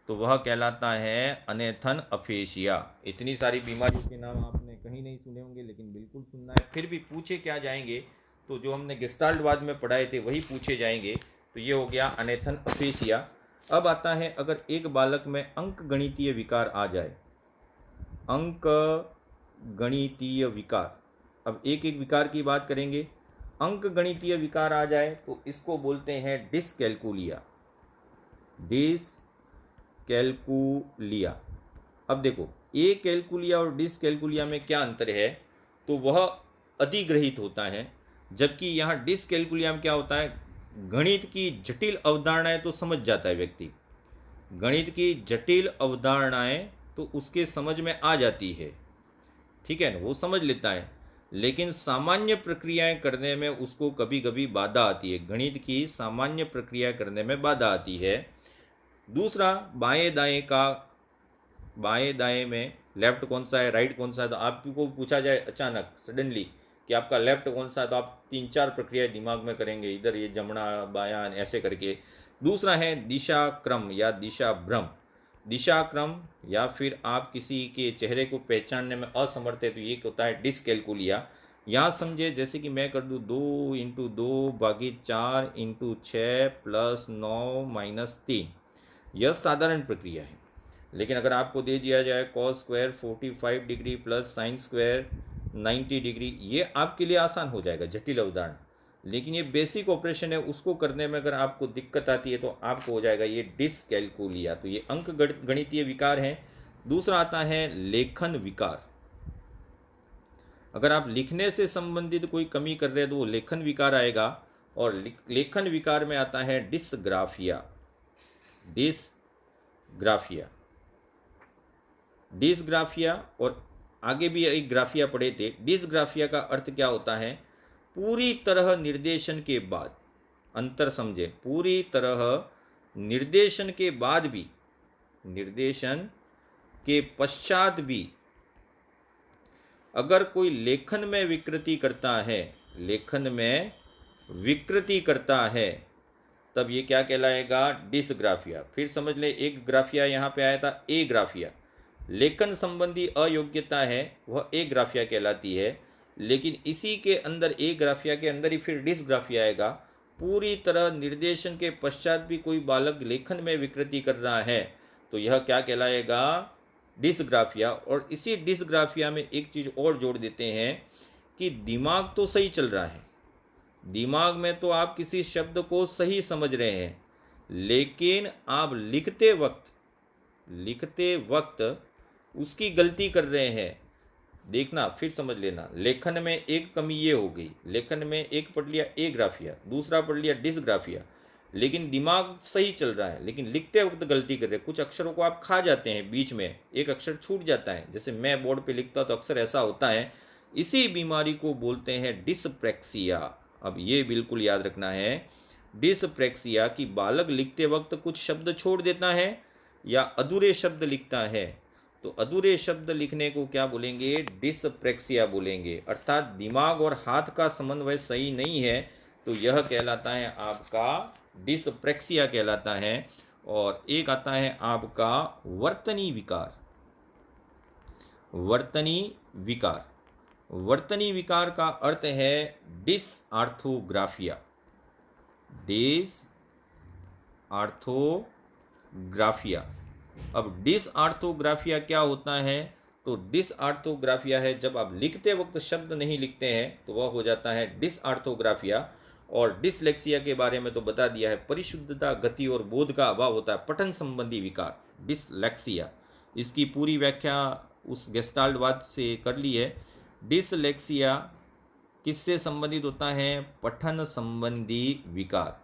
तो वह कहलाता है अनेथन अफेसिया। इतनी सारी बीमारियों के नाम आपने कहीं नहीं सुने होंगे, लेकिन बिल्कुल सुनना है, फिर भी पूछे क्या जाएंगे, तो जो हमने गेस्टाल्टवाद में पढ़ाए थे वही पूछे जाएंगे। तो ये हो गया अनेथन अफेसिया। अब आता है अगर एक बालक में अंक गणितीय विकार आ जाए, अंक गणितीय विकार, अब एक एक विकार की बात करेंगे। अंक गणितीय विकार आ जाए तो इसको बोलते हैं डिसकैलकुलिया। डिसकैलकुलिया। अब देखो, ए कैलकुलिया और डिसकैलकुलिया में क्या अंतर है, तो वह अधिग्रहित होता है, जबकि यहाँ डिसकैलकुलिया में क्या होता है, गणित की जटिल अवधारणाएं तो समझ जाता है व्यक्ति, गणित की जटिल अवधारणाएं तो उसके समझ में आ जाती है, ठीक है ना, वो समझ लेता है, लेकिन सामान्य प्रक्रियाएं करने में उसको कभी कभी बाधा आती है, गणित की सामान्य प्रक्रिया करने में बाधा आती है। दूसरा, बाएं दाएं में लेफ्ट कौन सा है, राइट कौन सा है, तो आपको पूछा जाए अचानक सडनली कि आपका लेफ्ट कौन सा है, तो आप 3-4 प्रक्रिया दिमाग में करेंगे, इधर ये जमना बायां ऐसे करके। दूसरा है दिशा क्रम या दिशा भ्रम। दिशा क्रम या फिर आप किसी के चेहरे को पहचानने में असमर्थ है, तो ये होता है डिसकैलकुलिया। यहाँ समझे, जैसे कि मैं कर दूँ 2 × 2 / 4 × 6 + 9 - 3, यह साधारण प्रक्रिया है। लेकिन अगर आपको दे दिया जाए cos² 45 degree plus sin² 90 degree, ये आपके लिए आसान हो जाएगा, जटिल उदाहरण। लेकिन ये बेसिक ऑपरेशन है, उसको करने में अगर आपको दिक्कत आती है तो आपको हो जाएगा ये डिसकैलकुलिया। तो ये अंक गणितीय विकार हैं। दूसरा आता है लेखन विकार। अगर आप लिखने से संबंधित कोई कमी कर रहे हैं तो वो लेखन विकार आएगा। और लेखन विकार में आता है डिसग्राफिया। डिसग्राफिया और आगे भी एक ग्राफिया पढ़े थे। डिसग्राफिया का अर्थ क्या होता है? पूरी तरह निर्देशन के बाद, अंतर समझे, पूरी तरह निर्देशन के बाद भी, निर्देशन के पश्चात भी अगर कोई लेखन में विकृति करता है, लेखन में विकृति करता है, तब ये क्या कहलाएगा? डिसग्राफिया। फिर समझ ले, एक ग्राफिया यहाँ पे आया था, ए ग्राफिया। लेखन संबंधी अयोग्यता है वह ए ग्राफिया कहलाती है। लेकिन इसी के अंदर, ए ग्राफिया के अंदर ही फिर डिसग्राफिया आएगा। पूरी तरह निर्देशन के पश्चात भी कोई बालक लेखन में विकृति कर रहा है तो यह क्या कहलाएगा? डिसग्राफिया। और इसी डिसग्राफिया में एक चीज़ और जोड़ देते हैं कि दिमाग तो सही चल रहा है, दिमाग में तो आप किसी शब्द को सही समझ रहे हैं, लेकिन आप लिखते वक्त उसकी गलती कर रहे हैं। देखना, फिर समझ लेना, लेखन में एक कमी ये हो गई, लेखन में एक पढ़ लिया ए ग्राफिया, दूसरा पढ़ लिया डिसग्राफिया, लेकिन दिमाग सही चल रहा है, लेकिन लिखते वक्त गलती कर रहे हैं। कुछ अक्षरों को आप खा जाते हैं, बीच में एक अक्षर छूट जाता है, जैसे मैं बोर्ड पे लिखता हूँ तो अक्सर ऐसा होता है। इसी बीमारी को बोलते हैं डिसप्रेक्सिया। अब ये बिल्कुल याद रखना है, डिसप्रेक्सिया कि बालक लिखते वक्त कुछ शब्द छोड़ देता है या अधूरे शब्द लिखता है। तो अधूरे शब्द लिखने को क्या बोलेंगे? डिसप्रेक्सिया बोलेंगे। अर्थात दिमाग और हाथ का समन्वय सही नहीं है, तो यह कहलाता है आपका डिसप्रेक्सिया कहलाता है। और एक आता है आपका वर्तनी विकार। वर्तनी विकार का अर्थ है डिसआर्थोग्राफिया। अब डिसआर्थोग्राफिया क्या होता है? तो डिसआर्थोग्राफिया है जब आप लिखते वक्त शब्द नहीं लिखते हैं तो वह हो जाता है डिसआर्थोग्राफिया। और डिसलेक्सिया के बारे में तो बता दिया है, परिशुद्धता, गति और बोध का अभाव होता है, पठन संबंधी विकार डिसलेक्सिया। इसकी पूरी व्याख्या उस गेस्टाल्टवाद से कर ली है। डिसलेक्सिया किससे संबंधित होता है? पठन संबंधी विकार।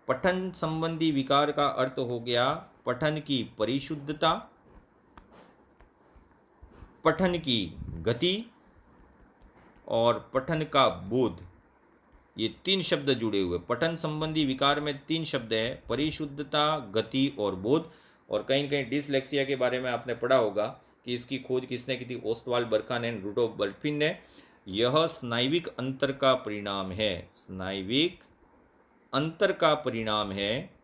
पठन संबंधी विकार का अर्थ हो गया पठन की परिशुद्धता, पठन की गति और पठन का बोध। ये 3 शब्द जुड़े हुए। पठन संबंधी विकार में 3 शब्द हैं, परिशुद्धता, गति और बोध। और कहीं न कहीं डिसलेक्सिया के बारे में आपने पढ़ा होगा कि इसकी खोज किसने की थी? ओस्टवाल्ड बर्खान एंड रुडोल्फ बर्फिन ने। यह स्नायविक अंतर का परिणाम है, स्नायविक अंतर का परिणाम है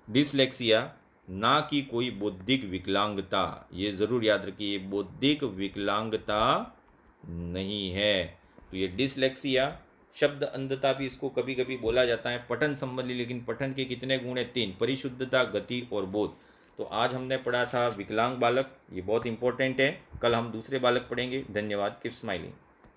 डिसलेक्सिया, ना कि कोई बौद्धिक विकलांगता। ये जरूर याद रखिए, बौद्धिक विकलांगता नहीं है। तो ये डिसलेक्सिया, शब्द अंधता भी इसको कभी कभी बोला जाता है, पठन संबंधी। लेकिन पठन के कितने गुण हैं? 3, परिशुद्धता, गति और बोध। तो आज हमने पढ़ा था विकलांग बालक, ये बहुत इंपॉर्टेंट है। कल हम दूसरे बालक पढ़ेंगे। धन्यवाद। Keep smiling.